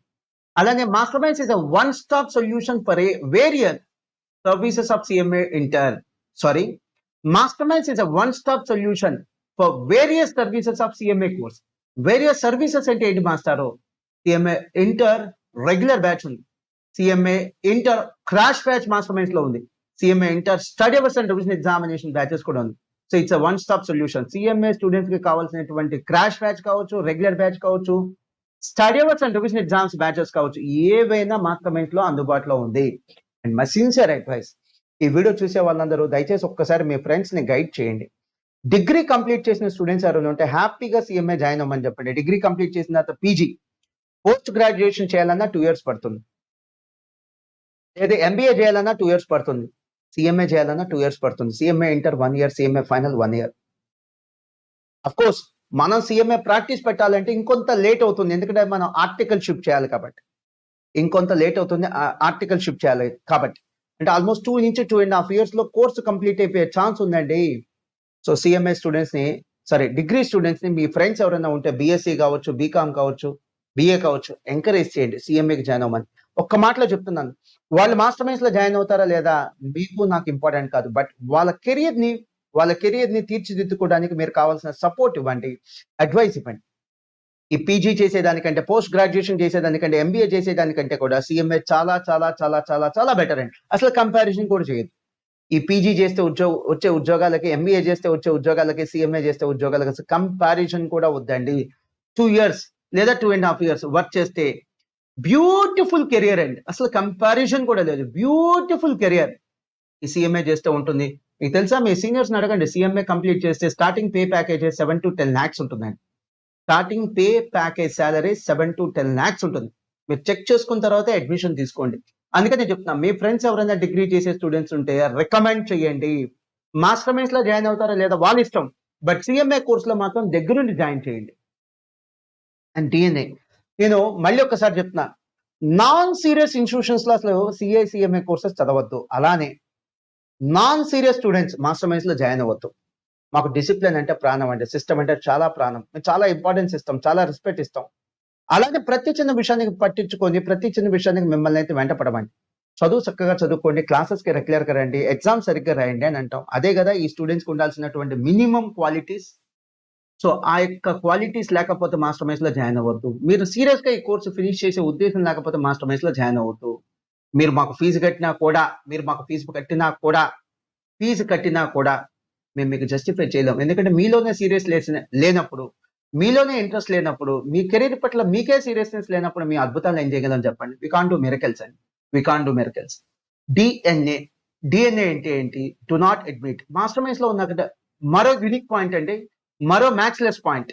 అలానే master Minds is one stop solution for various services of CMA inter. Master Minds is one stop solution for various services of CMA course. Various services అంటే ఏంటి మాస్టారు? CMA inter regular batch ఉంది, CMA inter crash batch master Minds లో ఉంది, CMA inter study hours and revision examination batches కూడా ఉంది. So it's one stop solution. CMA students కి కావాల్సినటువంటి క్రాష్ బ్యాచ్ కావచ్చు, రెగ్యులర్ బ్యాచ్ కావచ్చు, study hours and revision exams batches కావచ్చు, ఏవైనా మాస్టర్ మైండ్స్ లో అందుబాటులో ఉంది. అండ్ మై సిన్సియర్ అడ్వైస్, ఈ వీడియో చూసే వాళ్ళందరూ దయచేసి ఒక్కసారి మీ ఫ్రెండ్స్ ని గైడ్ చేయండి. డిగ్రీ కంప్లీట్ చేసిన స్టూడెంట్స్ ఎవరైనా ఉంటే హ్యాపీగా సిఎంఏ జాయిన్ అవ్వమని చెప్పండి. డిగ్రీ కంప్లీట్ చేసిన తర్వాత పీజీ పోస్ట్ గ్రాడ్యుయేషన్ చేయాలన్నా 2 years పడుతుంది, లేదా ఎంబీఏ చేయాలన్నా 2 years పడుతుంది, సిఎంఏ చేయాలన్నా 2 years పడుతుంది. CMA inter 1 year, CMA final 1 year. Of course మనం సిఎంఏ ప్రాక్టీస్ పెట్టాలంటే ఇంకొంత లేట్ అవుతుంది, ఎందుకంటే మనం ఆర్టికల్ షిఫ్ట్ చేయాలి కాబట్టి. ఇంకొంత లేట్ అవుతుంది ఆర్టికల్ షిఫ్ట్ చేయాలి కాబట్టి. అంటే ఆల్మోస్ట్ 2 నుంచి 2.5 years లో కోర్సు కంప్లీట్ అయిపోయే ఛాన్స్ ఉందండి. సో సిఎంఏ స్టూడెంట్స్ ని, డిగ్రీ స్టూడెంట్స్ ని, మీ ఫ్రెండ్స్ ఎవరైనా ఉంటే బీఎస్సీ కావచ్చు, బీకామ్ కావచ్చు, బిఏ కావచ్చు, ఎంకరేజ్ చేయండి సిఎంఏకి జాయిన్ అవ్వమని. ఒక్క మాటలో చెప్తున్నాను, వాళ్ళు మాస్టర్ మైండ్స్ లో జాయిన్ అవుతారా లేదా మీకు నాకు ఇంపార్టెంట్ కాదు, బట్ వాళ్ళ కెరియర్ ని తీర్చిదిద్దుకోవడానికి మీరు కావాల్సిన సపోర్ట్ ఇవ్వండి, అడ్వైస్ ఇవ్వండి. ఈ పీజీ చేసేదానికంటే, పోస్ట్ గ్రాడ్యుయేషన్ చేసేదానికంటే, ఎంబీఏ చేసేదానికంటే కూడా సిఎంఏ చాలా చాలా చాలా చాలా చాలా బెటర్ అండి. అసలు కంపారిజన్ కూడా చేయదు. ఈ పీజీ చేస్తే వచ్చే ఉద్యోగాలకి, ఎంబీఏ చేస్తే వచ్చే ఉద్యోగాలకి, సిఎంఏ చేస్తే ఉద్యోగాలకి కంపారిజన్ కూడా వద్దండి. 2 years లేదా 2.5 years వర్క్ చేస్తే బ్యూటిఫుల్ కెరియర్ అండి. అసలు కంపారిజన్ కూడా లేదు, బ్యూటిఫుల్ కెరియర్ ఈ సిఎంఏ చేస్తే ఉంటుంది. మీకు తెలుసా, మీ సీనియర్స్ అడగండి, సిఎంఏ కంప్లీట్ చేస్తే starting pay package 7 to 10 lakhs ఉంటుందండి. Starting pay package salary 7 to 10 lakhs ఉంటుంది. మీరు చెక్ చేసుకున్న తర్వాత అడ్మిషన్ తీసుకోండి. అందుకని చెప్తున్నా, మీ ఫ్రెండ్స్ ఎవరైనా డిగ్రీ చేసే స్టూడెంట్స్ ఉంటే రికమెండ్ చేయండి. మాస్టర్ మైండ్స్ లో జాయిన్ అవుతారా లేదా వాళ్ళ ఇష్టం, బట్ సిఎంఏ కోర్సులో మాత్రం దగ్గరుండి జాయిన్ చేయండి. అండ్ డిఎన్ఏ, నేను మళ్ళీ ఒకసారి చెప్తున్నా, నాన్ సీరియస్ ఇన్స్టిట్యూషన్స్ లో అసలు సిఏ సిఎంఏ కోర్సెస్ చదవద్దు. అలానే non serious students Master Minds లో జాయిన్ అవ్వద్దు. మాకు డిసిప్లిన్ అంటే ప్రాణం అండి. సిస్టమ్ అంటే చాలా ప్రాణం. మేము చాలా ఇంపార్టెన్స్ ఇస్తాం. చాలా రెస్పెక్ట్ ఇస్తాం. అలాగే ప్రతి చిన్న విషయానికి పట్టించుకొని, ప్రతి చిన్న విషయానికి మిమ్మల్ని అయితే వెంటపడమండి. చదువు చక్కగా చదువుకోండి. క్లాసెస్‌కి రెగ్యులర్‌గా రండి. ఎగ్జామ్ సరిగ్గా రాయండి అని అంటాం. అదే గదా ఈ స్టూడెంట్స్‌కి ఉండాల్సినటువంటి మినిమమ్ క్వాలిటీస్. సో, ఆ యొక్క క్వాలిటీస్ లేకపోతే మాస్టర్ మైండ్స్‌లో జాయిన్ అవ్వద్దు. మీరు సీరియస్‌గా ఈ కోర్స్ ఫినిష్ చేసే ఉద్దేశం లేకపోతే మాస్టర్ మైండ్స్‌లో జాయిన్ అవ్వద్దు. మీరు మాకు ఫీజు కట్టినా కూడా, మీరు మాకు ఫీజు కట్టినా కూడా మేము మీకు జస్టిఫై చేయలేం. ఎందుకంటే మీలోనే సీరియస్ లేనప్పుడు, మీలోనే ఇంట్రెస్ట్ లేనప్పుడు, మీ కెరీర్ పట్ల మీకే సీరియస్‌నెస్ లేనప్పుడు మీ అద్భుతాలు ఏం చేయగలం చెప్పండి? వి కాంట్ డూ మిరకిల్స్ అండి. We can't do miracles. DNA. DNA అంటే ఏంటి? Do not admit. మాస్టర్ మైండ్స్‌లో ఉన్న మరో యూనిక్ పాయింట్ అండి. మరో మ్యాచ్‌లెస్ పాయింట్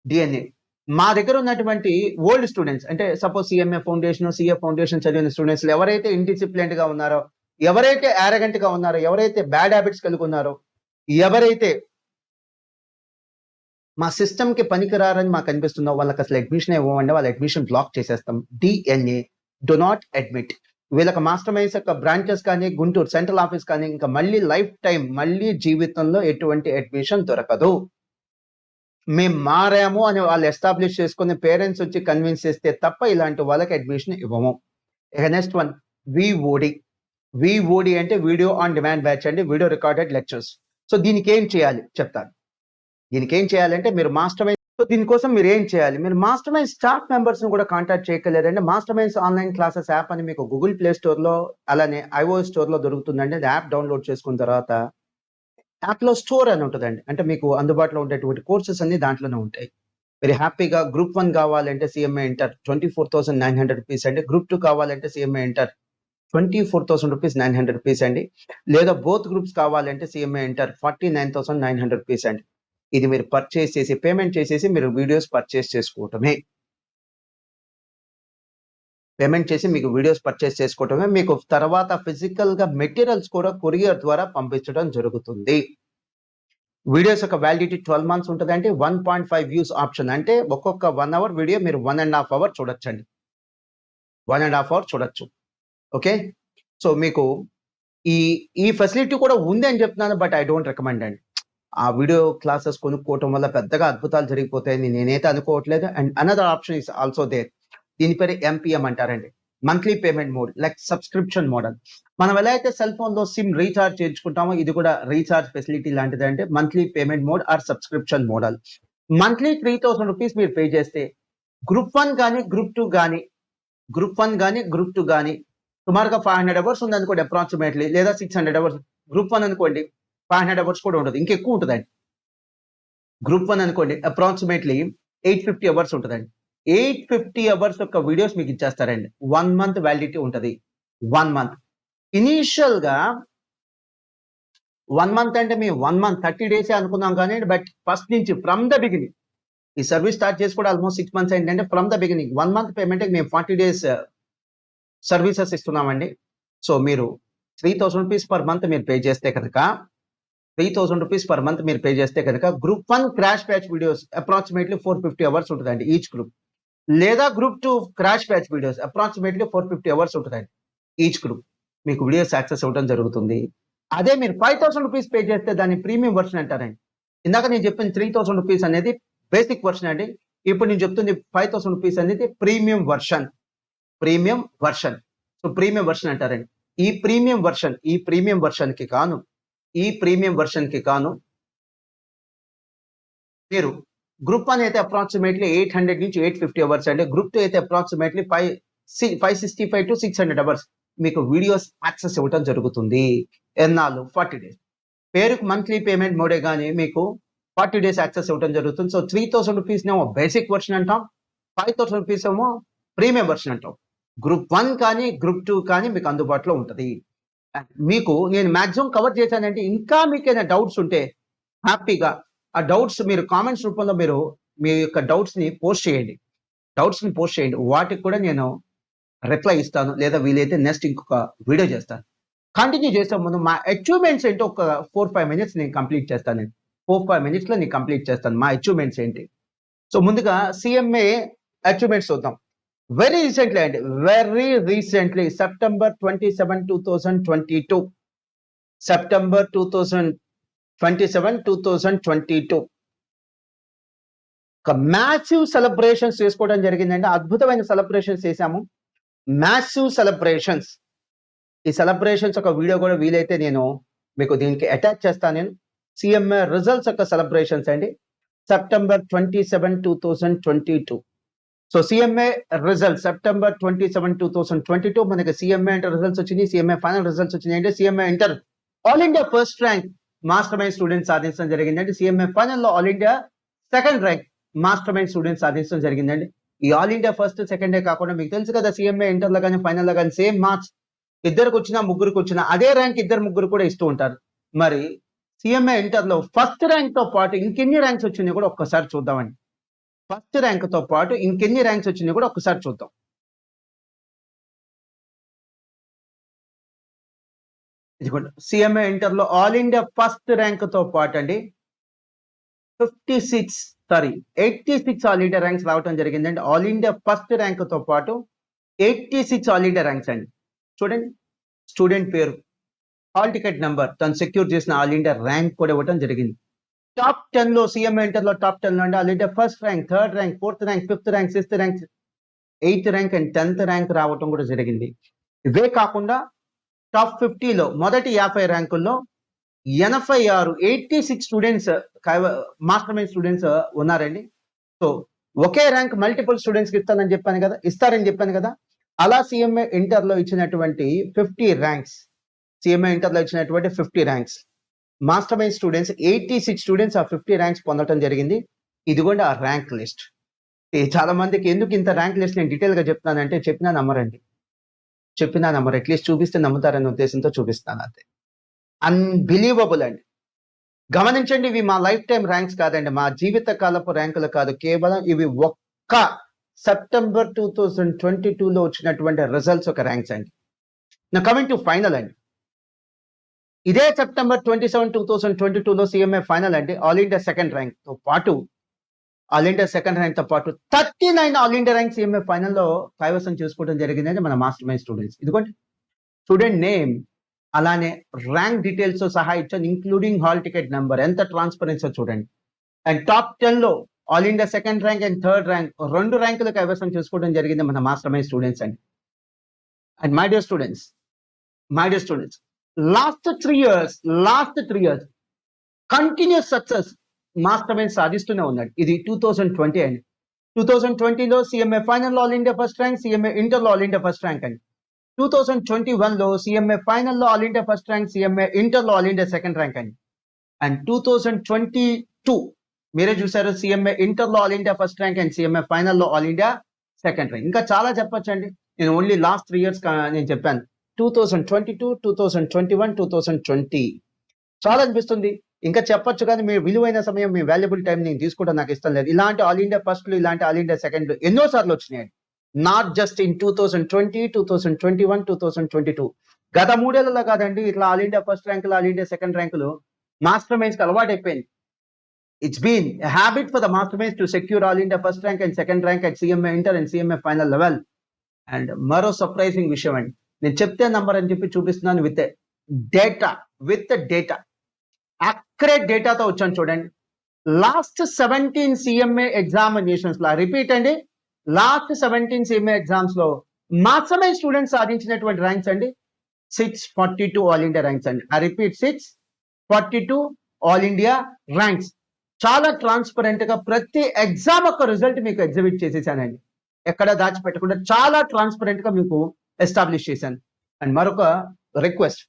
డీఎన్ఏ. మా దగ్గర ఉన్నటువంటి ఓల్డ్ స్టూడెంట్స్ అంటే సపోజ్ సీఎంఏ ఫౌండేషన్, సీఏ ఫౌండేషన్ చదివిన స్టూడెంట్స్‌లో ఎవరైతే ఇండిసిప్లిన్డ్‌గా ఉన్నారో, ఎవరైతే యారగెంట్‌గా ఉన్నారో, ఎవరైతే బ్యాడ్ హాబిట్స్ కలిగి ఉన్నారో, ఎవరైతే మా సిస్టమ్‌కి పనికిరారని మాకు అనిపిస్తుందో వాళ్ళకి అసలు అడ్మిషన్ ఇవ్వమండి. వాళ్ళ అడ్మిషన్ బ్లాక్ చేసేస్తాం. డీఎన్ఏ. Do not admit. వీళ్ళకి మాస్టర్ మైండ్స్ యొక్క బ్రాంచెస్ కానీ, గుంటూరు సెంట్రల్ ఆఫీస్ కానీ ఇంకా మళ్ళీ లైఫ్ టైమ్ మళ్ళీ జీవితంలో ఎటువంటి అడ్మిషన్ దొరకదు. మేము మారాము అని వాళ్ళు ఎస్టాబ్లిష్ చేసుకుని పేరెంట్స్ వచ్చి కన్విన్స్ చేస్తే తప్ప ఇలాంటి వాళ్ళకి అడ్మిషన్ ఇవ్వము. ఇక నెక్స్ట్ వన్ విఓడి. విఓడి అంటే వీడియో ఆన్ డిమాండ్ బ్యాచ్ అండి. Video recorded lectures. సో దీనికి ఏం చేయాలి చెప్తాను. దీనికి ఏం చేయాలంటే మీరు మాస్టర్ మైండ్ సో దీనికోసం మీరు ఏం చేయాలి? మీరు మాస్టర్ మైండ్ స్టాఫ్ మెంబర్స్ ని కూడా కాంటాక్ట్ చేయగలరండి. Master Minds online classes app అని మీకు గూగుల్ ప్లే స్టోర్ లో అలానే iOS స్టోర్ లో దొరుకుతుందండి. అది యాప్ డౌన్లోడ్ చేసుకున్న తర్వాత యాప్‌లో స్టోర్ అని ఉంటదండి. అంటే మీకు అందుబాటులో ఉండేటువంటి కోర్సెస్ అన్ని దాంట్లోనే ఉంటాయి. మీరు హ్యాపీగా గ్రూప్ 1 కావాలంటే సీఎంఏ ఇంటర్ 24,900 రూపీస్ అండి. గ్రూప్ 2 కావాలంటే సీఎంఏ ఇంటర్ 24,000 రూపీస్ 900 రూపీస్ అండి. లేదా బోత్ గ్రూప్స్ కావాలంటే సీఎంఏ ఇంటర్ 49,900 రూపీస్ అండి. ఇది మీరు పర్చేస్ చేసి పేమెంట్ చేసేసి మీరు వీడియోస్ పర్చేస్ చేసుకోవటమే. పేమెంట్ చేసి మీకు వీడియోస్ పర్చేస్ చేసుకోవటమే. మీకు తర్వాత ఫిజికల్‌గా మెటీరియల్స్ కూడా కొరియర్ ద్వారా పంపించడం జరుగుతుంది. వీడియోస్ యొక్క వ్యాలిడిటీ 12 మంత్స్ ఉంటదండి. 1.5 వ్యూస్ ఆప్షన్ అంటే ఒక్కొక్క 1 అవర్ వీడియో మీరు 1.5 అవర్ చూడొచ్చండి. 1.5 అవర్ చూడొచ్చు. ఓకే. సో మీకు ఈ ఈ ఫెసిలిటీ కూడా ఉంది అని చెప్తున్నాను. బట్ ఐ డోంట్ రికమెండ్ అండి. ఆ వీడియో క్లాసెస్ కొనుక్కోవటం వల్ల పెద్దగా అద్భుతాలు జరిగిపోతాయని నేనైతే అనుకోవట్లేదు. And another option is also there. దీని పేరు ఎంపీఎం అంటారండి. Monthly payment mode like subscription model. మనం ఎలా అయితే సెల్ ఫోన్ లో సిమ్ రీఛార్జ్ చేయించుకుంటామో ఇది కూడా రీఛార్జ్ ఫెసిలిటీ లాంటిది అంటే monthly payment mode or subscription model. Monthly 3,000 rupees మీరు పే చేస్తే గ్రూప్ 1 కానీ గ్రూప్ 2 కానీ గ్రూప్ 2 కానీ సుమారుగా 500 అవర్స్ ఉంది అనుకోండి అప్రాక్సిమేట్లీ లేదా 600 అవర్స్. గ్రూప్ 1 అనుకోండి 500 అవర్స్ కూడా ఉండదు. ఇంకెక్కువ ఉంటదండి. గ్రూప్ 1 అనుకోండి అప్రాక్సిమేట్లీ 850 అవర్స్ ఉంటదండి. 850 అవర్స్ యొక్క వీడియోస్ మీకు ఇచ్చేస్తారండి. 1 మంత్ వ్యాలిడిటీ ఉంటది. 1 మంత్. ఇనీషియల్‌గా 1 మంత్ అంటే మేము 1 మంత్ 30 డేసే అనుకున్నాం కానీ బట్ ఫస్ట్ నుంచి ఫ్రమ్ ద బిగినింగ్ ఈ సర్వీస్ స్టార్ట్ చేసి కూడా ఆల్మోస్ట్ 6 మంత్స్ అయిందంటే ఫ్రమ్ ద బిగినింగ్ 1 మంత్ పేమెంట్‌కి మేము 40 డేస్ సర్వీసెస్ ఇస్తున్నామండి. సో మీరు 3,000 రూపీస్ పర్ మంత్ మీరు పే చేస్తే కనుక 3,000 రూపీస్ పర్ మంత్ మీరు పే చేస్తే కనుక group 1 crash batch videos approximately 450 hours ఉంటదండి ఈచ్ గ్రూప్. లేదా group 2 crash batch videos approximately 450 hours ఉంటదండి ఈచ్ గ్రూప్. మీకు వీడియోస్ యాక్సెస్ ఇవ్వడం జరుగుతుంది. అదే మీరు 5,000 రూపీస్ పే చేస్తే దాన్ని ప్రీమియం వర్షన్ అంటారండి. ఇందాక నేను చెప్పిన 3,000 రూపీస్ అనేది బేసిక్ వర్షన్ అండి. ఇప్పుడు నేను చెప్తుంది 5,000 రూపీస్ అనేది premium version. Premium version. So premium version అంటారండి. ఈ ప్రీమియం వర్షన్‌కి కాను మీరు గ్రూప్ 1 అయితే అప్రాక్సిమేట్లీ 800 నుంచి 850 అవర్స్ అండి. గ్రూప్ 2 అయితే అప్రాక్సిమేట్లీ 565 టు 600 అవర్స్ మీకు వీడియోస్ యాక్సెస్ ఇవ్వడం జరుగుతుంది. ఎన్నాళ్ళు 40 డేస్. పేరుకు మంత్లీ పేమెంట్ మోడే గాని మీకు 40 డేస్ యాక్సెస్ ఇవ్వడం జరుగుతుంది. సో 3,000 రూపీస్‌నేమో బేసిక్ వర్షన్ అంటాం. 5,000 రూపీస్ ఏమో ప్రీమియం వర్షన్ అంటాం. గ్రూప్ 1 కానీ గ్రూప్ 2 కానీ మీకు అందుబాటులో ఉంటది. మీకు నేను మాక్సిమం కవర్ చేశానంటే ఇంకా మీకేమైనా డౌట్స్ ఉంటే హ్యాపీగా ఆ డౌట్స్ మీరు కామెంట్స్ రూపంలో మీరు మీ యొక్క డౌట్స్‌ని పోస్ట్ చేయండి. వాటికి కూడా నేను రిప్లై ఇస్తాను. లేదా వీలైతే నెక్స్ట్ ఇంకొక వీడియో చేస్తాను. కంటిన్యూ చేసే ముందు మా అచీవ్‌మెంట్స్ ఏంటో ఒక 4, 5 మినిట్స్ నేను కంప్లీట్ చేస్తానండి. 4, 5 మినిట్స్‌లో నేను కంప్లీట్ చేస్తాను. మా అచీవ్‌మెంట్స్ ఏంటి? సో ముందుగా సీఎంఏ అచీవ్‌మెంట్స్ చూద్దాం. వెరీ రీసెంట్లీ సెప్టెంబర్ 27, 2022 సెప్టెంబర్ 2022 ఒక మ్యాసివ్ సెలబ్రేషన్స్ చేసుకోవడం జరిగిందండి. అద్భుతమైన సెలబ్రేషన్స్ చేశాము. Massive celebrations. ఈ సెలబ్రేషన్స్ ఒక వీడియో కూడా వీలైతే నేను మీకు దీనికి అటాచ్ చేస్తాను. నేను సిఎంఏ రిజల్ట్స్ యొక్క సెలబ్రేషన్స్ అండి. September 27, 2022. So CMA result September 27, 2022 మనకి సిఎంఏ ఇంటర్ రిజల్ట్స్ వచ్చినాయి. సిఎంఏ ఫైనల్ రిజల్ట్స్ వచ్చినాయి అంటే CMA inter all India first rank master Mind students సాధించడం జరిగిందండి. సిఎంఏ ఫైనల్ లో all India second rank master Mind students సాధించడం జరిగిందండి. ఈ ఆల్ ఇండియా ఫస్ట్ సెకండ్ కాకుండా మీకు తెలుసు కదా, సిఎంఏ ఇంటర్ లో కానీ ఫైనల్ లో కానీ సేమ్ మార్క్స్ ఇద్దరికి వచ్చినా ముగ్గురికి వచ్చినా అదే ర్యాంక్ ఇద్దరు ముగ్గురు కూడా ఇస్తూ ఉంటారు. మరి సిఎంఏ ఇంటర్ లో ఫస్ట్ ర్యాంక్ తో పాటు ఇంకెన్ని ర్యాంక్స్ వచ్చినాయి కూడా ఒక్కసారి చూద్దామండి. ఫస్ట్ ర్యాంక్ తో పాటు ఇంకెన్ని ర్యాంక్స్ వచ్చినాయి కూడా ఒక్కసారి చూద్దాం. ఇదిగోండి సిఎంఏ ఇంటర్ లో ఆల్ ఇండియా ఫస్ట్ ర్యాంక్ తో పాటు అండి 86 ఆల్ ఇండియా ర్యాంక్స్ రావడం జరిగిందండి. ఆల్ ఇండియా ఫస్ట్ ర్యాంక్ తో పాటు 86 ఆల్ ఇండియా ర్యాంక్స్ అండి. చూడండి, స్టూడెంట్ పేరు, హాల్ టికెట్ నెంబర్, తను సెక్యూర్ చేసిన ఆల్ ఇండియా ర్యాంక్ కూడా ఇవ్వడం జరిగింది. టాప్ 10 లో సిఎంఏ ఇంటర్ లో టాప్ 10 లో అండి all India first rank, third rank, fourth rank, fifth rank, sixth rank, 8th rank and 10th rank రావటం కూడా జరిగింది. ఇవే కాకుండా టాప్ 50 లో మొదటి 50 ర్యాంకుల్లో 86 స్టూడెంట్స్ మాస్టర్ మైండ్ స్టూడెంట్స్ ఉన్నారండి. సో ఒకే ర్యాంక్ మల్టిపుల్ స్టూడెంట్స్ కి ఇస్తారని చెప్పాను కదా. అలా సిఎంఏ ఇంటర్ లో ఇచ్చినటువంటి 50 ర్యాంక్స్, సిఎంఏ ఇంటర్ లో ఇచ్చినటువంటి 50 ranks master Mind students 86 students ఆ 50 ర్యాంక్స్ పొందడం జరిగింది. ఇదిగోండి ఆ ర్యాంక్ లిస్ట్. చాలా మందికి ఎందుకు ఇంత ర్యాంక్ లిస్ట్ నేను డీటెయిల్ గా చెప్తున్నానంటే చెప్పినా నమ్మరండి. అట్లీస్ట్ చూపిస్తే నమ్ముతారనే ఉద్దేశంతో చూపిస్తాను. అంతే. అన్బిలీవబుల్ అండి. గమనించండి, ఇవి మా లైఫ్ టైం ర్యాంక్స్ కాదండి, మా జీవిత కాలపు ర్యాంకులు కాదు. కేవలం ఇవి ఒక్క సెప్టెంబర్ 2022 లో వచ్చినటువంటి రిజల్ట్స్ ఒక ర్యాంక్స్ అండి. నా కమింగ్ టు ఫైనల్ అండి. ఇదే సెప్టెంబర్ 27, 2022 లో సిఎంఏ ఫైనల్ అండి. ఆల్ ఇండియా సెకండ్ ర్యాంక్ తో పాటు 39 ఆల్ ఇండియా ర్యాంక్ సిఎంఏ ఫైనల్లో కైవసం చేసుకోవడం జరిగిందండి మన మాస్టర్ మైండ్ స్టూడెంట్స్. ఇదిగోండి స్టూడెంట్ నేమ్, అలానే ర్యాంక్ డీటెయిల్స్ తో సహా ఇచ్చాను, ఇంక్లూడింగ్ హాల్ టికెట్ నెంబర్. ఎంత ట్రాన్స్పరెన్సీ చూడండి. అండ్ టాప్ 10 లో all India second rank and third rank 2 ర్యాంకులు కైవసం చేసుకోవడం జరిగింది మన మాస్టర్ మైండ్ స్టూడెంట్స్ అండి. And my dear students, last 3 years continuous success Master Mind సాధిస్తూనే ఉన్నాడు. ఇది 2020 అండి. 2020లో CMA final all India first rank, CMA inter లో ఆల్ ఇండియా ఫస్ట్ ర్యాంక్ అండి. 2021 లో సిఎంఏ ఫైనల్ లో all India first rank, CMA inter లో ఆల్ ఇండియా సెకండ్ ర్యాంక్ అండి. అండ్ 2022 మీరే చూసారు, సిఎంఏ ఇంటర్ లో all India first rank and CMA final లో ఆల్ ఇండియా సెకండ్ ర్యాంక్. ఇంకా చాలా చెప్పొచ్చు అండి, నేను ఓన్లీ లాస్ట్ 3 years నేను చెప్పాను. 2022, 2021, 2020 చాలా అనిపిస్తుంది ఇంకా చెప్పొచ్చు, కానీ మీ విలువైన సమయం, మీ వాల్యుబుల్ టైం నేను తీసుకోవడం నాకు ఇష్టం లేదు. ఇలాంటి ఆల్ ఇండియా ఫస్ట్లు, ఇలాంటి ఆల్ ఇండియా సెకండ్లు ఎన్నోసార్లు వచ్చినాయండి. Not just in 2020, 2021, 2022. గత 3 ఏళ్లలో కాదండి, ఇట్లా ఆల్ ఇండియా ఫస్ట్ ర్యాంకులు, ఆల్ ఇండియా సెకండ్ ర్యాంకులు మాస్టర్ మైండ్స్ కి అలవాటు అయిపోయింది. It's been a habit for the master minds to secure all India first rank and second rank at CMA inter and CMA final level. And మరో surprising విషయం అండి, నేను చెప్తే number అని చెప్పి చూపిస్తున్నాను విత్ డేటా, అక్యురేట్ డేటాతో వచ్చాను చూడండి. లాస్ట్ 17 సిఎంఏ ఎగ్జామినేషన్స్ లో, రిపీట్ అండి, లాస్ట్ 17 సిఎంఏ ఎగ్జామ్స్ లో మాస్టర్ మైండ్ స్టూడెంట్స్ సాధించినటువంటి ర్యాంక్స్ అండి 642 ఆల్ ఇండియా ర్యాంక్స్ అండి. I repeat, 642 all India ranks. చాలా ట్రాన్స్పరెంట్ గా ప్రతి ఎగ్జామ్ యొక్క రిజల్ట్ మీకు ఎగ్జిబిట్ చేసేసానండి. ఎక్కడ దాచిపెట్టకుండా చాలా ట్రాన్స్పరెంట్ గా మీకు ఎస్టాబ్లిష్ చేశాను. అండ్ మరొక రిక్వెస్ట్,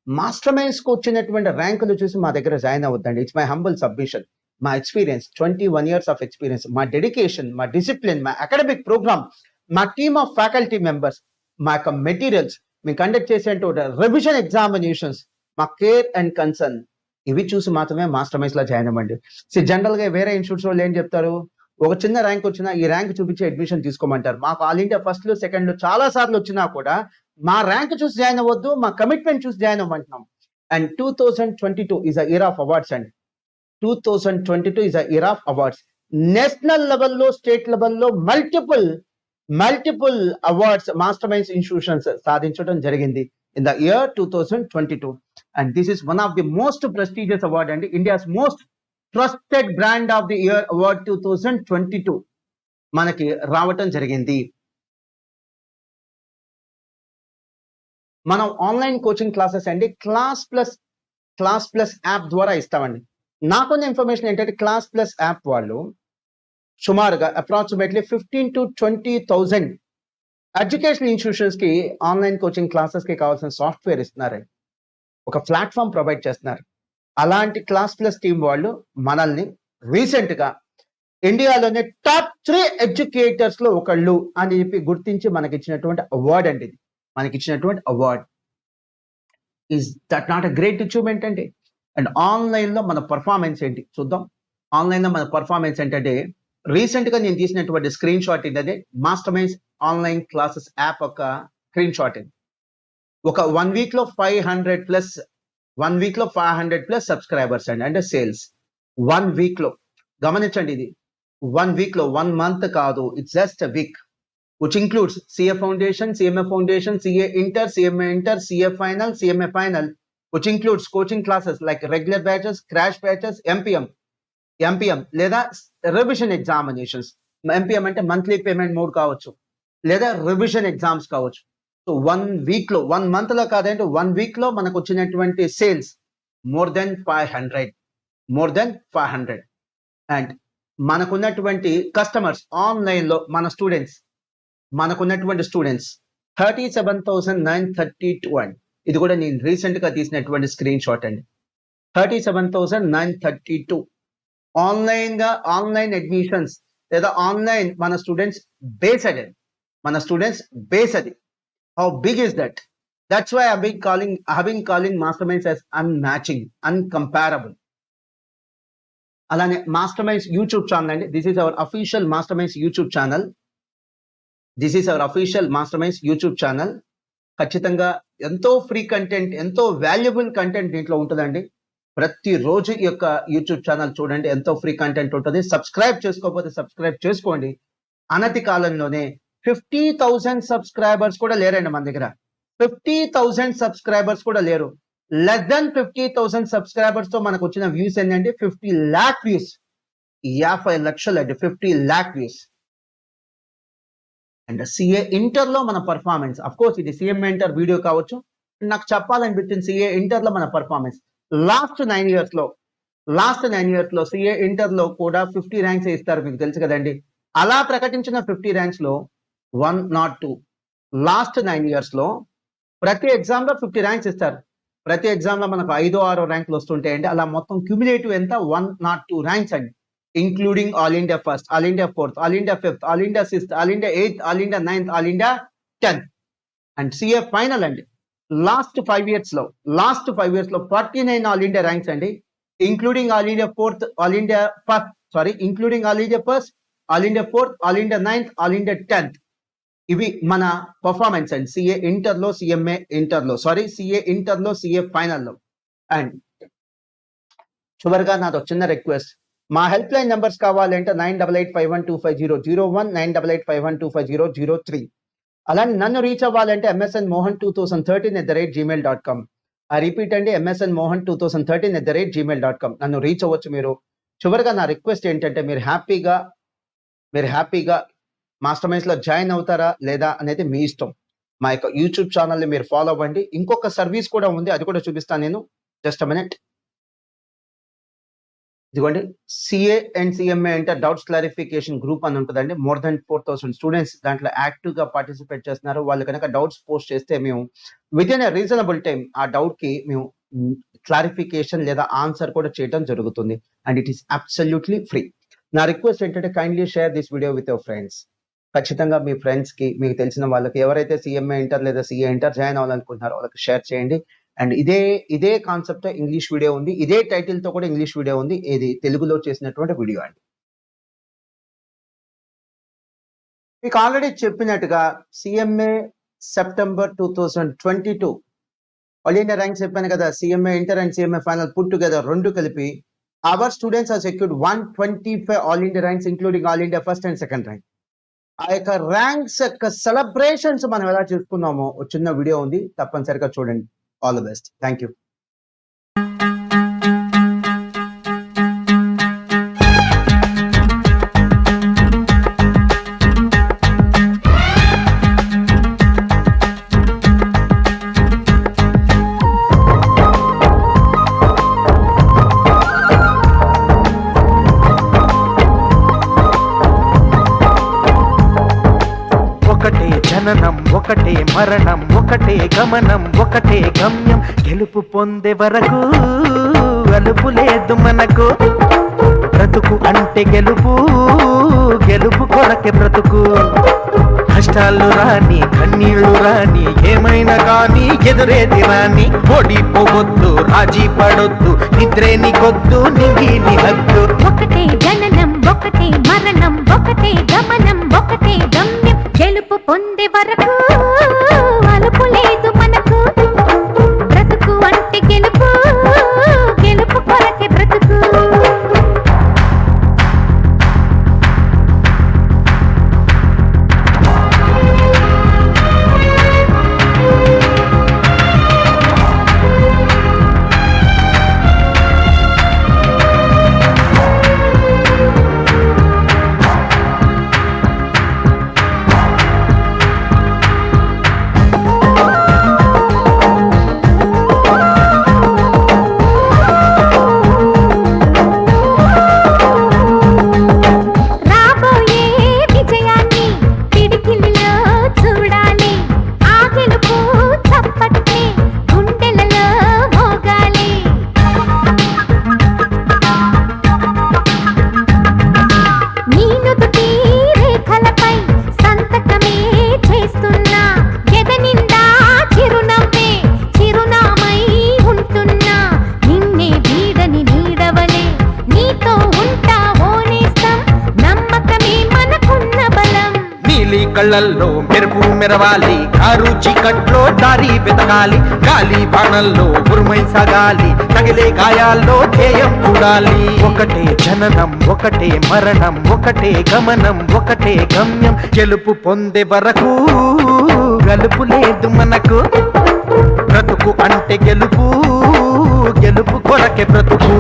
మాస్టర్ మైండ్స్ కు వచ్చినటువంటి ర్యాంకులు చూసి మా దగ్గర జాయిన్ అవ్వద్దండి. It's my humble submission. మా ఎక్స్పీరియన్స్, 21 years ఆఫ్ ఎక్స్పీరియన్స్, మా డెడికేషన్, మా డిసిప్లిన్, మా అకాడమిక్ ప్రోగ్రామ్, మా టీమ్ ఆఫ్ ఫ్యాకల్టీ మెంబర్స్, మా యొక్క మెటీరియల్స్, మేము కండక్ట్ చేసే రివిజన్ ఎగ్జామినేషన్స్, మా కేర్ అండ్ కన్సర్న్, ఇవి చూసి మాత్రమే మాస్టర్ మైండ్స్ లో జాయిన్ అవ్వండి. జనరల్ గా వేరే ఇన్స్టిట్యూట్స్ వాళ్ళు ఏం చెప్తారు, ఒక చిన్న ర్యాంక్ వచ్చినా ఈ ర్యాంక్ చూపించి అడ్మిషన్ తీసుకోమంటారు. మాకు ఆల్ ఇండియా ఫస్ట్లు, సెకండ్లు చాలా సార్లు వచ్చినా కూడా మా ర్యాంక్ చూసి జాయిన్ అవ్వద్దు, మా కమిట్మెంట్ చూసి జాయిన్ అవ్వమంటున్నాం. And 2022 is a year of awards అండి. 2022 is a year of awards. National లెవెల్లో, స్టేట్ లెవెల్లో multiple awards Master Minds institutions సాధించడం జరిగింది. in the year 2022. And this is one of the most prestigious award and India's most trusted brand of the year award 2022 మనకి రావటం జరిగింది. మనం online coaching classes అండి class plus app ద్వారా ఇస్తామండి. నాకున్న ఇన్ఫర్మేషన్ ఏంటంటే క్లాస్ ప్లస్ యాప్ వాళ్ళు సుమారుగా అప్రాక్సిమేట్లీ 15,000 to 20,000 ఎడ్యుకేషనల్ ఇన్స్టిట్యూషన్స్ కి ఆన్లైన్ కోచింగ్ క్లాసెస్ కి కావాల్సిన సాఫ్ట్వేర్ ఇస్తున్నారండి. ఒక ప్లాట్ఫామ్ ప్రొవైడ్ చేస్తున్నారు. అలాంటి క్లాస్ ప్లస్ టీం వాళ్ళు మనల్ని రీసెంట్ గా ఇండియాలోనే టాప్ 3 ఎడ్యుకేటర్స్ లో ఒకళ్ళు అని చెప్పి గుర్తించి మనకి ఇచ్చినటువంటి అవార్డ్ అండి ఇది. మనకి ఇచ్చినటువంటి award is that not a great achievement అండి. అండ్ ఆన్లైన్ లో మన పర్ఫార్మెన్స్ ఏంటి చూద్దాం. ఆన్లైన్ లో మన పర్ఫార్మెన్స్ ఏంటంటే రీసెంట్ గా నేను తీసినటువంటి స్క్రీన్ షాట్ ఏంటంటే master Minds online classes app ఒక స్క్రీన్ షాట్ ఇది. ఒక 1 వీక్ లో 500 ప్లస్ సబ్స్క్రైబర్స్ అండి అంటే సేల్స్ 1 వీక్ లో. గమనించండి ఇది 1 వీక్ లో 1 మంత్ కాదు, it's just a week which includes CA Foundation, CMA Foundation, CA Inter, CMA Inter, CA Final, CMA Final, which includes coaching classes like regular batches, crash batches, MPM లేదా revision examinations. MPM అంటే monthly payment mode కావచ్చు లేదా revision exams కావచ్చు. So 1 week లో 1 month లో కాదంటే 1 week లో మనకు వచ్చినటువంటి సేల్స్ మోర్ దెన్ 500 అండ్ మనకున్నటువంటి కస్టమర్స్ ఆన్లైన్ లో మనకున్నటువంటి స్టూడెంట్స్ 37,932 అండి. ఇది కూడా నేను రీసెంట్ గా తీసినటువంటి స్క్రీన్ షాట్ అండి. 37,932 ఆన్లైన్ అడ్మిషన్స్ లేదా ఆన్లైన్ మన స్టూడెంట్స్ బేస్ అది. How big is that? That's why I been calling master minds as unmatching, uncomparable. అలానే మాస్టర్ మైండ్స్ యూట్యూబ్ ఛానల్ అండి. This is our official master minds YouTube channel. ఖచ్చితంగా ఎంతో free content, ఎంతో valuable content దీంట్లో ఉంటుందండి. ప్రతిరోజు ఈ యొక్క యూట్యూబ్ ఛానల్ చూడండి, ఎంతో ఫ్రీ కంటెంట్ ఉంటుంది. సబ్స్క్రైబ్ చేసుకోకపోతే సబ్స్క్రైబ్ చేసుకోండి. అనతి కాలంలోనే 50,000 సబ్స్క్రైబర్స్ కూడా లేరండి మన దగ్గర. 50,000 సబ్స్క్రైబర్స్ కూడా లేరు. లెస్ దెన్ 50,000 సబ్స్క్రైబర్స్ తో మనకు వచ్చిన వ్యూస్ ఏంటంటే 50 lakh వ్యూస్. 50 లక్షలు అండి, 50 lakh views. And CA inter లో మన పర్ఫార్మెన్స్, అఫ్ కోర్స్ ఇది సిఎంఏ ఇంటర్ వీడియో కావచ్చు. నాకు చెప్పాలనిపించింది సిఏ ఇంటర్ లో మన పర్ఫార్మెన్స్ లాస్ట్ 9 years లో సిఏ ఇంటర్ లో కూడా 50 ర్యాంక్స్ ఇస్తారు, మీకు తెలుసు కదండి. అలా ప్రకటించిన 50 ర్యాంక్స్ లో 102 లాస్ట్ 9 years లో ప్రతి ఎగ్జామ్ లో 50 ర్యాంక్స్ ఇస్తారు. ప్రతి ఎగ్జామ్ లో మనకు 5-6 ర్యాంకులు వస్తుంటాయండి. అలా మొత్తం క్యూములేటివ్ ఎంత 102 ర్యాంక్స్ అండి, including all India first, all India fourth, all India fifth, all India sixth, all India eighth, all India ninth, all India 10th and CA final అండి. లాస్ట్ 5 years లో 49 ఆల్ ఇండియా ర్యాంక్స్ అండి, including all India fourth, all India first, all India fourth, all India ninth, all India 10th. ఇవి మన performance అండి CA inter లో, CA inter లో, CA final లో. And చివరిగా నాతో చిన్న రిక్వెస్ట్, మా హెల్ప్ లైన్ నెంబర్స్ కావాలంటే 9885125001, 9885125003. అలానే నన్ను రీచ్ అవ్వాలంటే msnmohan2013@gmail.com. ఆ రిపీట్ అండి, msnmohan2013@gmail.com. నన్ను రీచ్ అవ్వచ్చు మీరు. చివరిగా నా రిక్వెస్ట్ ఏంటంటే మీరు హ్యాపీగా మాస్టర్ మైండ్స్ లో జాయిన్ అవుతారా లేదా అనేది మీ ఇష్టం. మా యొక్క యూట్యూబ్ ఛానల్ ని మీరు ఫాలో అవ్వండి. ఇంకొక సర్వీస్ కూడా ఉంది, అది కూడా చూపిస్తాను నేను. Just a minute. ఇదిగోండి, సిఏ అండ్ సిఎంఏ అంటే డౌట్స్ క్లారిఫికేషన్ గ్రూప్ అని ఉంటుందండి. మోర్ దెన్ 4,000 స్టూడెంట్స్ దాంట్లో యాక్టివ్ గా పార్టిసిపేట్ చేస్తున్నారు. వాళ్ళు కనుక డౌట్స్ పోస్ట్ చేస్తే మేము with in a reasonable time ఆ డౌట్ కి మేము క్లారిఫికేషన్ లేదా ఆన్సర్ కూడా చేయడం జరుగుతుంది. And it is absolutely free. నా రిక్వెస్ట్ ఏంటంటే kindly share this video with your friends. ఖచ్చితంగా మీ ఫ్రెండ్స్ కి, మీకు తెలిసిన వాళ్ళకి, ఎవరైతే సిఎంఏ ఇంటర్ లేదా సిఏ ఇంటర్ జాయిన్ అవ్వాలనుకుంటున్నారో వాళ్ళకి షేర్ చేయండి. అండ్ ఇదే కాన్సెప్ట్ తో ఇంగ్లీష్ వీడియో ఉంది, ఇదే టైటిల్ తో కూడా ఇంగ్లీష్ వీడియో ఉంది. ఇది తెలుగులో చేసినటువంటి వీడియో అండి. మీకు ఆల్రెడీ చెప్పినట్టుగా CMA September 2022 all India ranks చెప్పాను కదా. CMA inter and CMA final put together రెండు కలిపి our students have secured 125 all India ranks, including all India first and second rank. ఆ యొక్క ర్యాంక్స్ యొక్క సెలబ్రేషన్స్ మనం ఎలా చేసుకున్నామో ఒక చిన్న వీడియో ఉంది, తప్పనిసరిగా చూడండి. All the best. Thank you. ఒకటే జననం ఒకటే మరణం ఒకటే గమనం ఒకటే గమ్యం, గెలుపు పొందే వరకు అలుపు లేదు మనకు. బ్రతుకు అంటే గెలుపు, గెలుపు కొరకే బ్రతుకు. కష్టాలు రాని కన్నీళ్లు రాని ఏమైనా కానీ ఎదురేది రాని, ఓడిపోవద్దు రాజీ పడొద్దు, నిద్రే నీకొద్దు నింగి నీ హద్దు. ఒకటే జననం ఒకటే మరణం ఒకటే గమనం ఒకటే గమ్యం, గెలుపు పొందే వరకు అలుపు లేదు మనకు. బ్రతుకు అంటే గెలుపు, గెలుపు కొరకే బ్రతుకు. కళ్ళల్లో మెరుపు మెరవాలి, కారు చీకట్లో దారి వెతకాలి, గాలి బాణల్లో ఉరుమై సాగాలి, తగిలే గాయాల్లో ధ్యేయం చూడాలి. ఒకటే జననం ఒకటే మరణం ఒకటే గమనం ఒకటే గమ్యం, గెలుపు పొందే వరకు గలుపు లేదు మనకు. బ్రతుకు అంటే గెలుపు, గెలుపు కొరకే బ్రతుకు.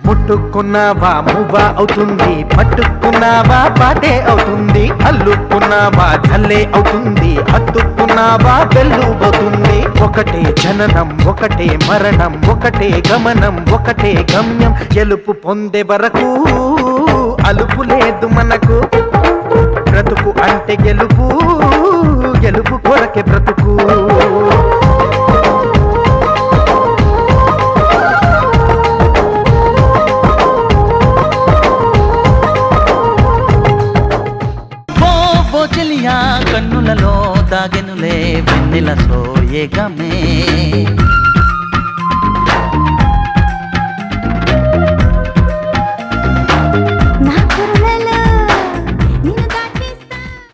ముట్టుకున్నావా మువ్వ అవుతుంది, పట్టుకున్నావా పాటే అవుతుంది, అల్లుకున్నావా జల్లే అవుతుంది, హత్తుకున్నావా బెల్లు అవుతుంది. ఒకటే జననం ఒకటే మరణం ఒకటే గమనం ఒకటే గమ్యం, గెలుపు పొందే వరకు అలుపు లేదు మనకు. బ్రతుకు అంటే గెలుపు, గెలుపు కొరకే బ్రతుకు. కన్నులలో దాగెనులే వెన్నెల సోయగమే.